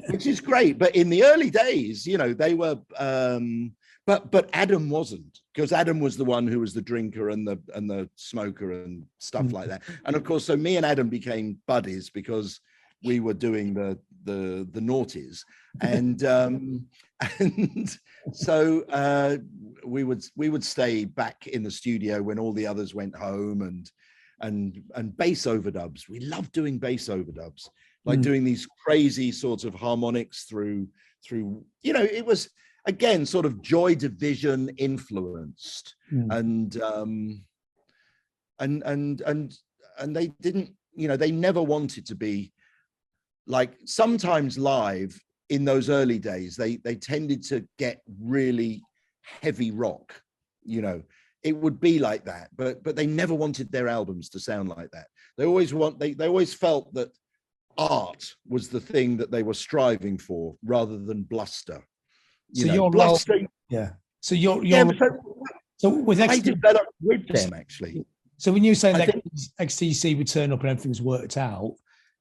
which is great. But in the early days, they were, but Adam wasn't, because Adam was the one who was the drinker and the smoker and stuff like that. And of course, so me and Adam became buddies because we were doing the naughties, and so we would stay back in the studio when all the others went home, and bass overdubs. We loved doing bass overdubs, like doing these crazy sorts of harmonics through it was, again, sort of Joy Division influenced, and they didn't, they never wanted to be like, sometimes live in those early days, they tended to get really heavy rock, it would be like that, but they never wanted their albums to sound like that. They always felt that art was the thing that they were striving for, rather than bluster. Bluster. Yeah. So so with I developed with them, actually. So when you're saying that XTC would turn up and everything's worked out,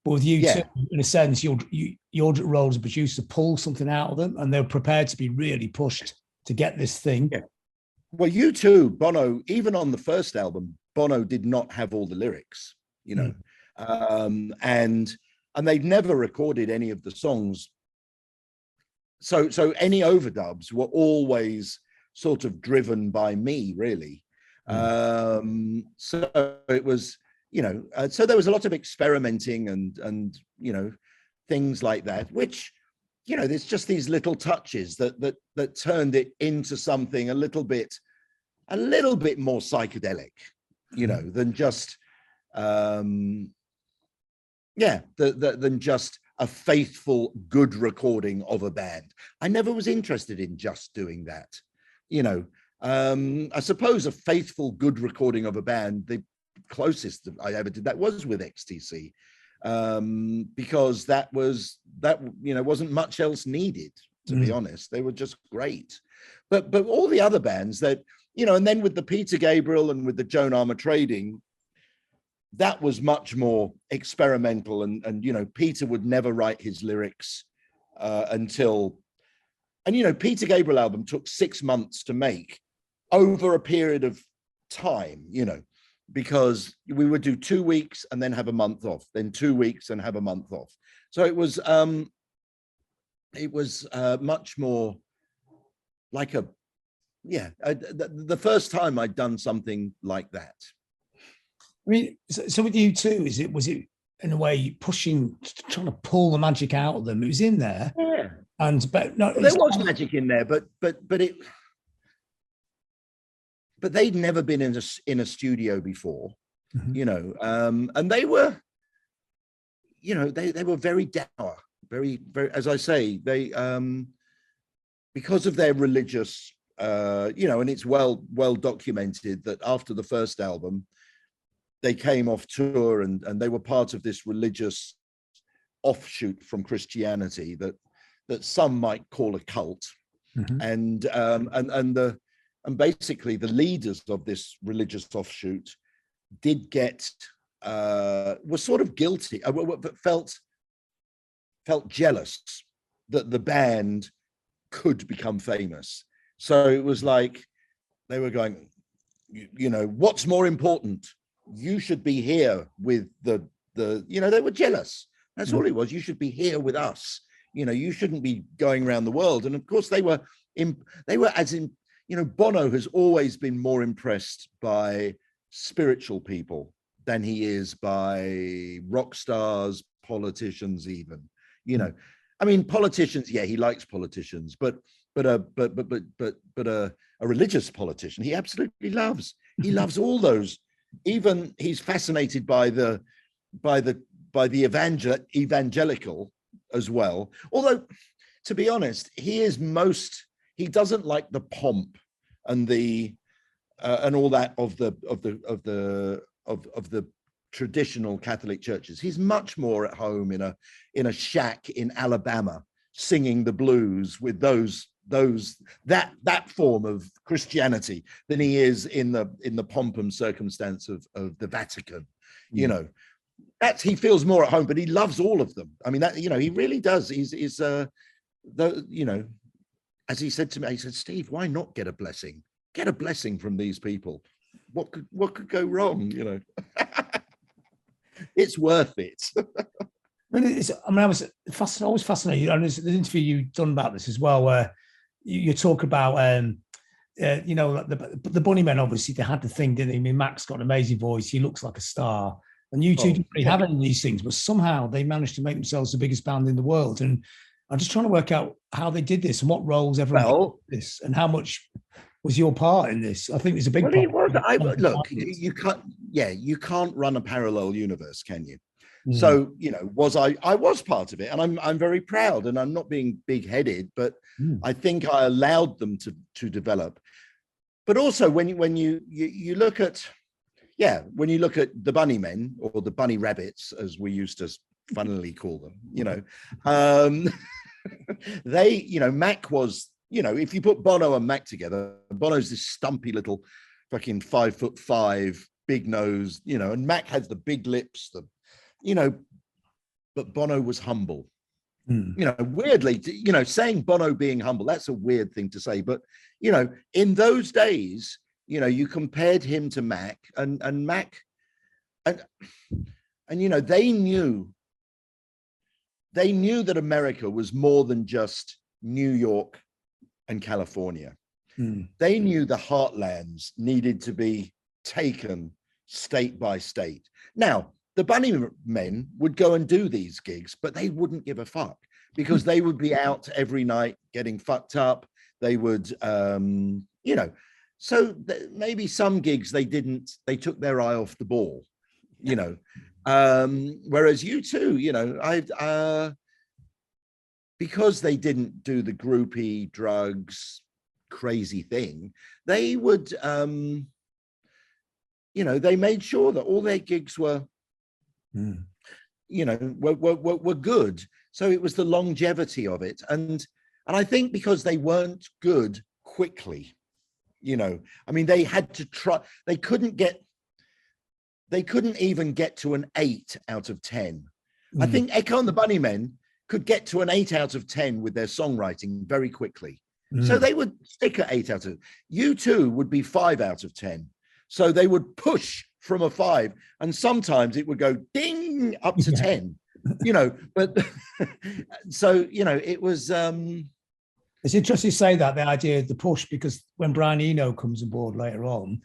but with you too, in a sense, your role as a producer, pull something out of them, and they're prepared to be really pushed to get this thing. Yeah. Well, U2, Bono, even on the first album, Bono did not have all the lyrics, and they'd never recorded any of the songs. So any overdubs were always sort of driven by me, really. So it was, so there was a lot of experimenting and things like that, which, there's just these little touches that turned it into something a little bit more psychedelic, than just, Yeah, than just a faithful, good recording of a band. I never was interested in just doing that. You know, I suppose a faithful, good recording of a band, the closest that I ever did that was with XTC, because that wasn't much else needed, to be honest. They were just great. But all the other bands that, and then with the Peter Gabriel and with the Joan Armour Trading, that was much more experimental, and Peter would never write his lyrics until, and Peter Gabriel album took 6 months to make over a period of time, because we would do 2 weeks and then have a month off, then 2 weeks and have a month off. So it was much more like the first time I'd done something like that. I mean, so with you too, was it in a way trying to pull the magic out of them? It was in there, yeah. But there was magic in there, but they'd never been in a studio before, and they were, they were very dour, very, very, as I say, they because of their religious, and it's well documented that after the first album, they came off tour and they were part of this religious offshoot from Christianity that some might call a cult. And basically the leaders of this religious offshoot did get, were sort of guilty, felt jealous that the band could become famous. So it was like, they were going, what's more important? You should be here with the they were jealous. That's all it was. You should be here with us. You shouldn't be going around the world. And of course they were Bono has always been more impressed by spiritual people than he is by rock stars, politicians, even, I mean, politicians, yeah, he likes politicians, but a religious politician, he absolutely loves. He loves all those. Even he's fascinated by the evangelical as well. Although, to be honest, he doesn't like the pomp and the and all that of the traditional Catholic churches. He's much more at home in a shack in Alabama, singing the blues with that form of Christianity than he is in the pomp and circumstance of the Vatican. He feels more at home, but he loves all of them. I mean, that he really does. As he said to me, he said, Steve, why not get a blessing? Get a blessing from these people. What could go wrong? It's worth it. I was always fascinated. And there's an interview you've done about this as well, where you talk about, the Bunnymen, obviously, they had the thing, didn't they? I mean, Mac's got an amazing voice. He looks like a star. And you two didn't really have any of these things, but somehow they managed to make themselves the biggest band in the world. And I'm just trying to work out how they did this and what roles everyone did this and how much was your part in this. I think there's a big part. Look, you can't run a parallel universe, can you? So, I was part of it, and I'm very proud, and I'm not being big-headed, but I think I allowed them to develop. But also when you look at, when you look at the Bunnymen, or the Bunny Rabbits, as we used to funnily call them, Mac was, if you put Bono and Mac together, Bono's this stumpy little fucking 5'5", big nose, and Mac has the big lips, but Bono was humble. Weirdly, saying Bono being humble, that's a weird thing to say, but in those days, you compared him to Mac, and Mac, and they knew that America was more than just New York and California. They knew the heartlands needed to be taken state by state. Now, the Bunnymen would go and do these gigs, but they wouldn't give a fuck, because they would be out every night getting fucked up. They would, so maybe some gigs they took their eye off the ball, Whereas U2, you know, because they didn't do the groupie drugs crazy thing, they would, you know, they made sure that all their gigs were, you know, were good. So it was the longevity of it. And I think because they weren't good quickly, you know, I mean, they had to try, they couldn't even get to an 8 out of 10. I think Egham and the Bunnymen could get to an 8 out of 10 with their songwriting very quickly. So they would stick at 8 out of, U2 would be 5 out of 10. So they would push from a 5, and sometimes it would go ding up to 10, you know, but so, you know, it was, it's interesting to say that, the idea of the push, because when Brian Eno comes aboard later on,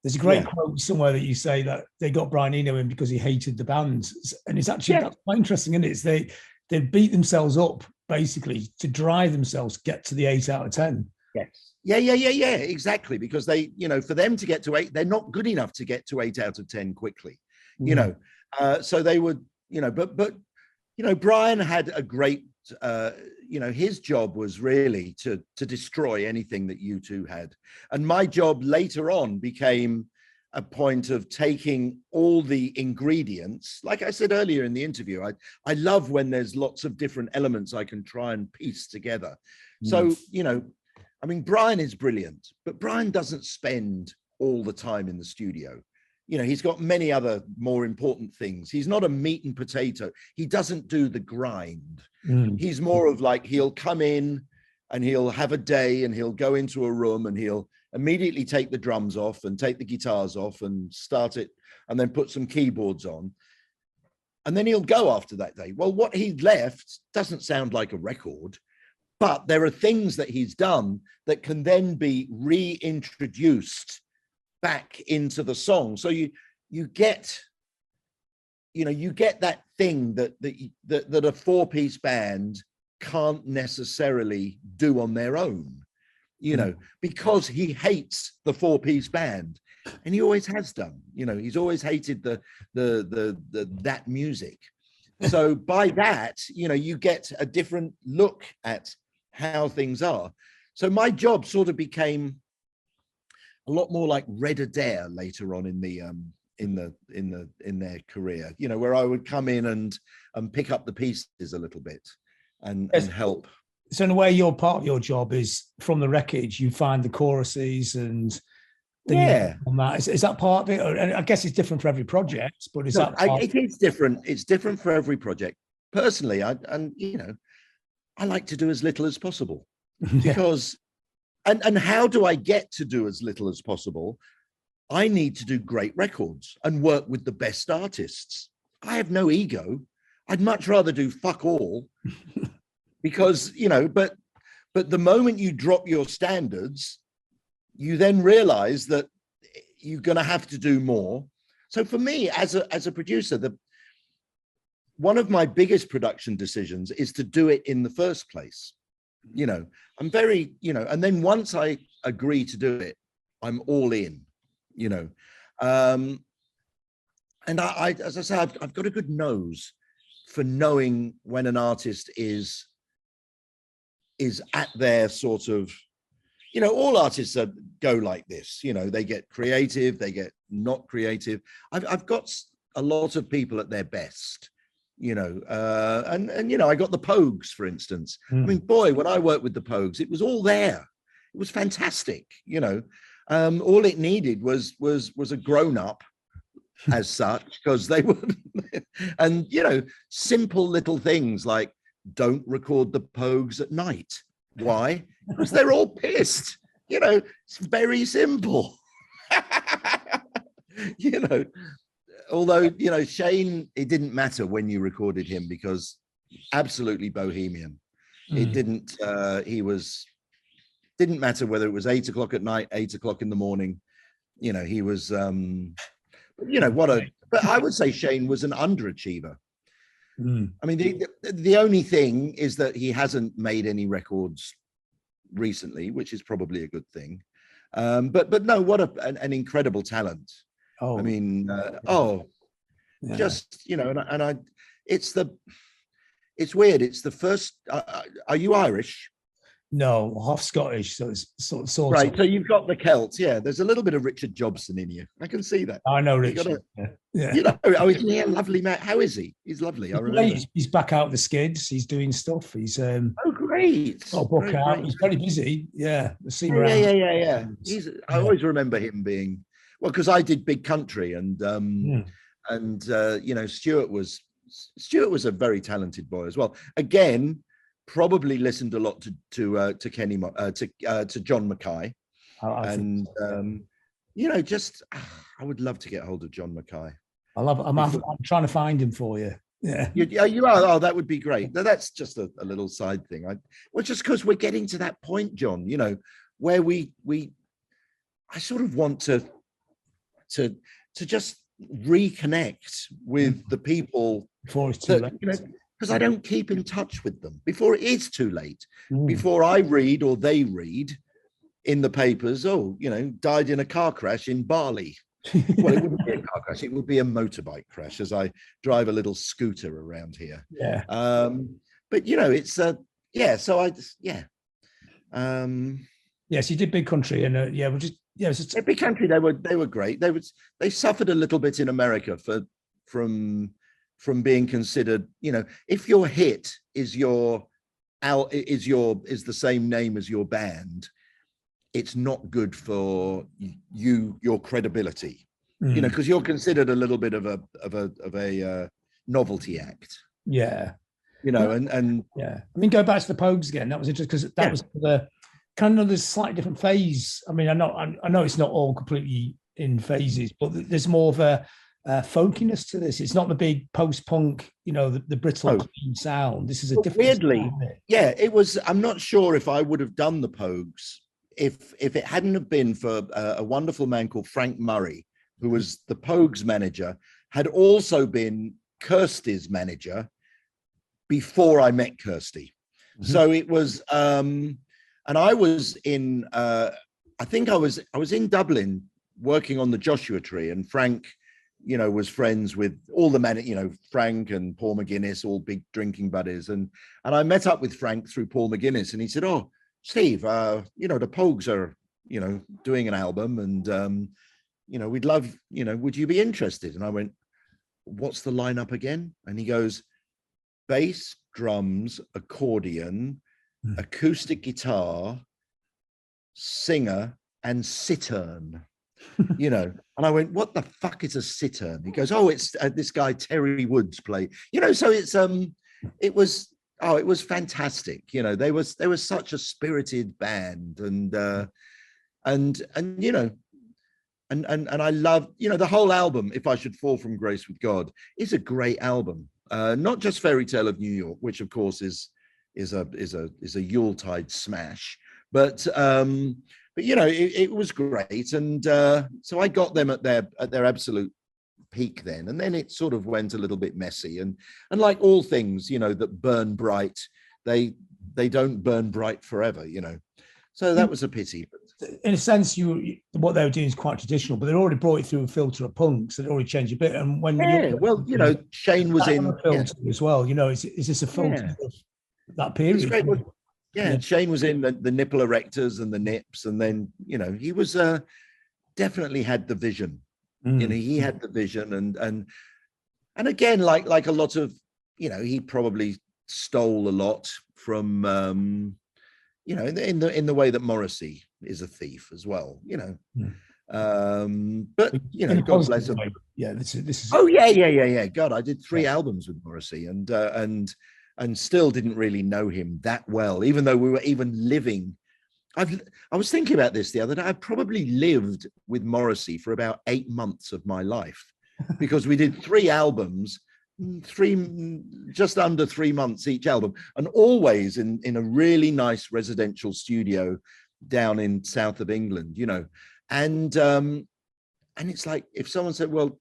there's a great quote somewhere that you say that they got Brian Eno in because he hated the band. And it's actually, that's quite interesting, isn't it? It's they beat themselves up basically to drive themselves get to the 8 out of 10. Yes. Yeah, exactly. Because they, you know, for them to get to 8, they're not good enough to get to 8 out of 10 quickly, you know. So they would, you know, but you know, Brian had a great, you know, his job was really to destroy anything that U2 had. And my job later on became a point of taking all the ingredients. Like I said earlier in the interview, I love when there's lots of different elements I can try and piece together. So, you know, I mean, Brian is brilliant, but Brian doesn't spend all the time in the studio. You know, he's got many other more important things. He's not a meat and potato. He doesn't do the grind. He's more of like, he'll come in and he'll have a day and he'll go into a room and he'll immediately take the drums off and take the guitars off and start it and then put some keyboards on. And then he'll go after that day. Well, what he left doesn't sound like a record, but there are things that he's done that can then be reintroduced back into the song. So you get, you know, you get that thing that a 4-piece band can't necessarily do on their own, you know, because he hates the 4-piece band, and he always has done. You know, he's always hated that music. So by that, you know, you get a different look at how things are. So my job sort of became a lot more like Red Adair later on in their career, you know, where I would come in and pick up the pieces a little bit and help. So in a way, your part of your job is from the wreckage, you find the choruses and on that. Is that part of it? Or, I guess it's different for every project, but it is different. It's different for every project. Personally, I like to do as little as possible because, and how do I get to do as little as possible? I need to do great records and work with the best artists. I have no ego. I'd much rather do fuck all because, you know, but the moment you drop your standards, you then realize that you're going to have to do more. So for me, as a producer, one of my biggest production decisions is to do it in the first place. You know, I'm very, you know, and then once I agree to do it, I'm all in, you know. And I as I say, I've got a good nose for knowing when an artist is at their sort of, you know, all artists go like this, you know, they get creative, they get not creative. I've got a lot of people at their best, you know, and you know, I got the Pogues, for instance. I mean, boy, when I worked with the Pogues, it was all there. It was fantastic, you know. All it needed was a grown-up as such, because they were, and you know, simple little things like don't record the Pogues at night. Why? Because they're all pissed. You know, it's very simple. You know, although, you know, Shane, it didn't matter when you recorded him because absolutely bohemian. It didn't, didn't matter whether it was 8 o'clock at night, 8 o'clock in the morning. You know, he was, you know, but I would say Shane was an underachiever. I mean, the only thing is that he hasn't made any records recently, which is probably a good thing. But no, what an incredible talent. I mean, just, you know, and I it's weird. It's the first, are you Irish? No, half Scottish, so it's sort right. of. So you've got the Celts, yeah. There's a little bit of Richard Jobson in you. I can see that. I know Richard. Yeah. You know, oh, isn't he a lovely man? How is he? He's lovely. I remember. He's back out of the skids. He's doing stuff. He's oh, great. got a book out. Great. He's very busy. Yeah, yeah. I always remember him being because I did Big Country, and you know, Stuart was a very talented boy as well. Again, probably listened a lot to John McKay, and you know, just I would love to get hold of John McKay. I'm trying to find him for you. Yeah, you are. Oh, that would be great. That's just a little side thing. Just because we're getting to that point, John. You know, where I sort of want to just reconnect with the people before it's too late. You know, because I don't keep in touch with them before it is too late. Before I read or they read in the papers, you know, died in a car crash in Bali. Well, it wouldn't be a car crash; it would be a motorbike crash, as I drive a little scooter around here. Yeah. But you know, it's So yes, you did Big Country, and Big Country. They were great. They suffered a little bit in America from being considered. You know, if your hit is the same name as your band, it's not good for your credibility, you know, because you're considered a little bit of a novelty act. Yeah, you know, and yeah. I mean, go back to the Pogues again. That was interesting because that was the kind of this slightly different phase. I mean, I know it's not all completely in phases, but there's more of a folkiness to this. It's not the big post-punk, you know, the brittle clean sound. This is a different. Weirdly, sound, yeah, it was. I'm not sure if I would have done the Pogues if it hadn't have been for a wonderful man called Frank Murray, who was the Pogues manager, had also been Kirsty's manager before I met Kirsty. So it was, and I was in, I think I was in Dublin working on the Joshua Tree, and Frank, you know, was friends with all the you know, Frank and Paul McGuinness, all big drinking buddies. And I met up with Frank through Paul McGuinness, and he said, "Oh, Steve, you know, the Pogues are, you know, doing an album, and, you know, we'd love, you know, would you be interested?" And I went, "What's the lineup again?" And he goes, "Bass, drums, accordion, acoustic guitar, singer, and cittern." You know, and I went, "What the fuck is a cittern?" He goes, "Oh, it's this guy Terry Woods play." You know, so it's it was fantastic. You know, they were such a spirited band, and you know, and I love, you know, the whole album. If I Should Fall from Grace with God is a great album. Not just Fairy Tale of New York, which of course is a Yuletide smash, but you know, it was great, and so I got them at their absolute peak then, and then it sort of went a little bit messy, and like all things, you know, that burn bright, they don't burn bright forever, you know. So that was a pity. In a sense, what they were doing is quite traditional, but they already brought it through a filter of punk, so they already changed a bit. And when you know, Shane was in filter as well. You know, is this a filter of that period? Great. Yeah, Shane was in the nipple erectors and the nips, and then, you know, he was definitely had the vision. You know, he had the vision, and again, like a lot of, you know, he probably stole a lot from you know, in the way that Morrissey is a thief as well, you know. But you know, God bless him. Yeah, this is. Oh yeah. God, I did 3 albums with Morrissey, and still didn't really know him that well, even though we were even living. I was thinking about this the other day. I probably lived with Morrissey for about 8 months of my life, because we did 3 albums, just under 3 months each album, and always in a really nice residential studio down in south of England, you know. And it's like, if someone said, well,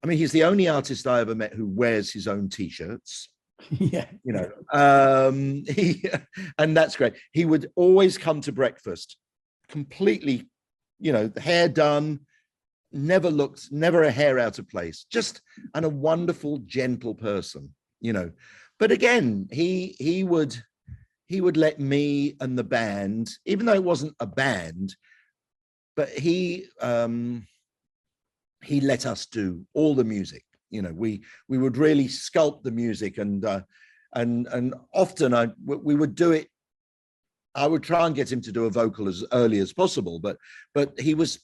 I mean, he's the only artist I ever met who wears his own t-shirts. Yeah, you know, and that's great. He would always come to breakfast completely, you know, hair done, never a hair out of place, just and a wonderful, gentle person, you know. But again, he would let me and the band, even though it wasn't a band, but he let us do all the music. You know, we would really sculpt the music, and often we would do it. I would try and get him to do a vocal as early as possible, but he was,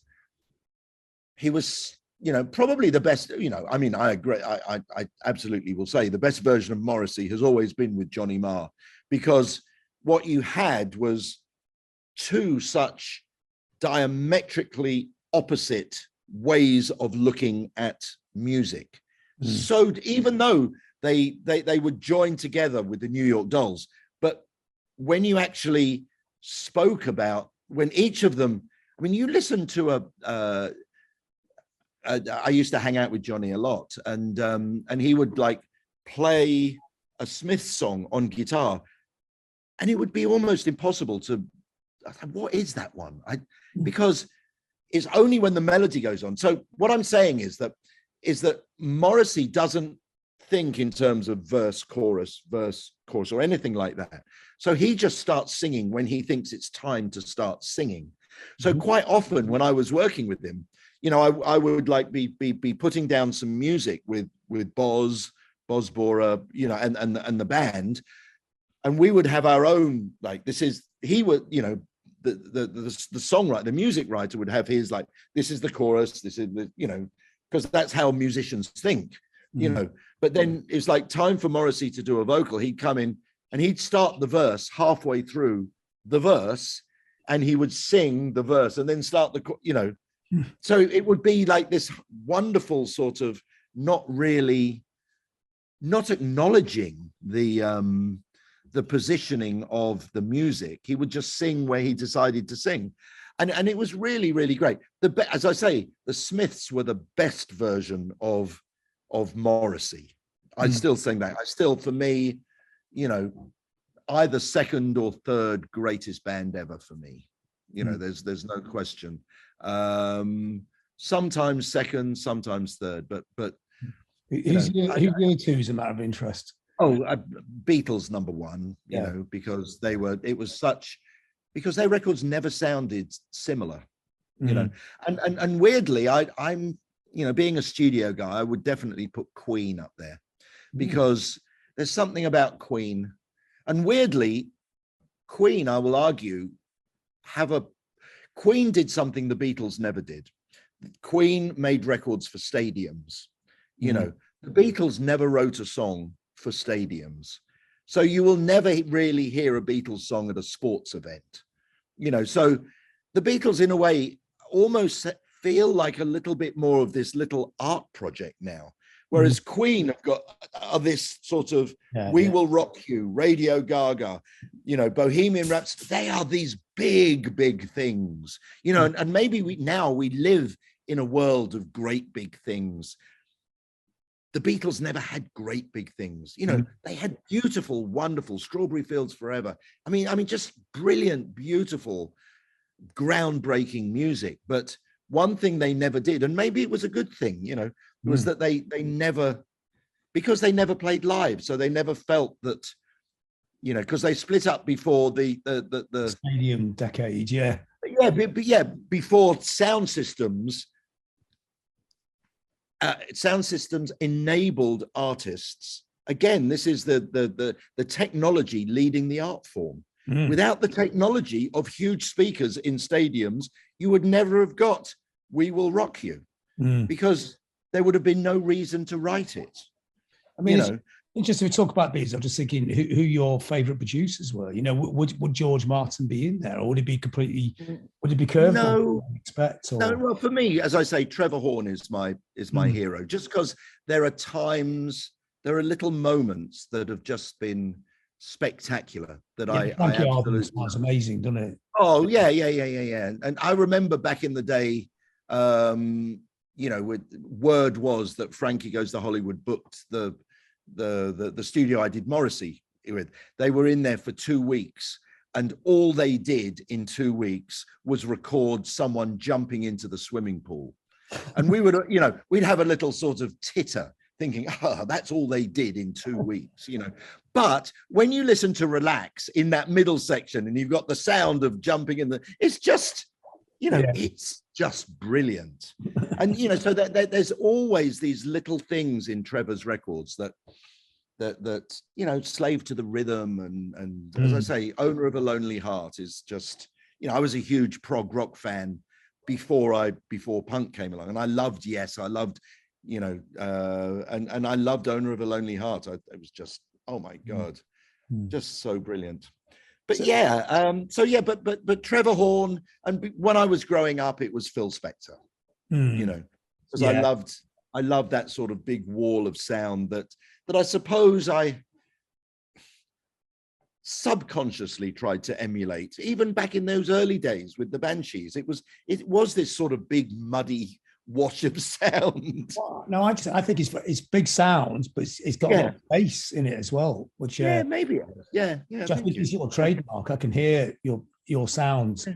you know, probably the best. You know, I mean, I agree. I absolutely will say the best version of Morrissey has always been with Johnny Marr, because what you had was two such diametrically opposite ways of looking at music. So even though they would join together with the New York Dolls, but when you actually spoke about, when each of them, I mean, you listen to I used to hang out with Johnny a lot, and he would like play a Smith song on guitar, and it would be almost impossible to, what is that one? Because it's only when the melody goes on. So what I'm saying is that Morrissey doesn't think in terms of verse, chorus, or anything like that. So he just starts singing when he thinks it's time to start singing. So quite often when I was working with him, you know, I would like be putting down some music with Boz Bora, you know, and the band, and we would have our own, like, he would, you know, the songwriter, the music writer would have his, like, this is the chorus, this is the, you know, because that's how musicians think, you know. But then it's like time for Morrissey to do a vocal. He'd come in and he'd start the verse halfway through the verse, and he would sing the verse and then start the, you know. So it would be like this wonderful sort of not acknowledging the positioning of the music. He would just sing where he decided to sing. And it was really, really great. As I say, the Smiths were the best version of Morrissey. I still sing that. For me, you know, either second or third greatest band ever for me. You know, there's no question. Sometimes second, sometimes third, but who's your two as a matter of interest? Beatles number one, you know, because because their records never sounded similar, you know, and weirdly, I'm, you know, being a studio guy, I would definitely put Queen up there, because there's something about Queen, and weirdly, Queen, I will argue, Queen did something the Beatles never did. Queen made records for stadiums, you know. The Beatles never wrote a song for stadiums. So you will never really hear a Beatles song at a sports event, you know. So the Beatles, in a way, almost feel like a little bit more of this little art project now, whereas Queen have got this sort of We Will Rock You, Radio Gaga, you know, Bohemian Rhapsody. They are these big things, you know, and maybe we live in a world of great big things. The Beatles never had great big things, you know. They had beautiful, wonderful Strawberry Fields Forever. I mean, just brilliant, beautiful, groundbreaking music. But one thing they never did, and maybe it was a good thing, you know, was that they never, because they never played live, so they never felt that, you know, because they split up before the stadium decade, before sound systems. Sound systems enabled artists. Again, this is the technology leading the art form. Without the technology of huge speakers in stadiums, you would never have got We Will Rock You, because there would have been no reason to write it. I mean, you know, interesting we talk about these. I'm just thinking who your favorite producers were. You know, would George Martin be in there, or would it be completely? Would it be curved? No, expect. Or? No. Well, for me, as I say, Trevor Horn is my hero. Just because there are times, there are little moments that have just been spectacular. That I absolutely sounds amazing, doesn't it? Oh yeah. And I remember back in the day, you know, word was that Frankie Goes to Hollywood booked the studio I did Morrissey with. They were in there for 2 weeks, and all they did in 2 weeks was record someone jumping into the swimming pool. And we would, you know, we'd have a little sort of titter thinking, oh, that's all they did in 2 weeks, you know. But when you listen to Relax in that middle section and you've got the sound of jumping in it's just, you know, it's just brilliant. And, you know, so there's always these little things in Trevor's records that, you know, slave to the rhythm. And as I say, Owner of a Lonely Heart is just, you know, I was a huge prog rock fan before punk came along. And I loved Yes, I loved, you know, and I loved Owner of a Lonely Heart. It was just, oh my God, just so brilliant. But but Trevor Horn, and when I was growing up, it was Phil Spector, you know, because I loved that sort of big wall of sound that I suppose I subconsciously tried to emulate, even back in those early days with the Banshees. It was this sort of big muddy wash of sound. Well, no, I think it's big sounds, but it's got a lot of bass in it as well, which maybe which I think is your trademark. I can hear your sounds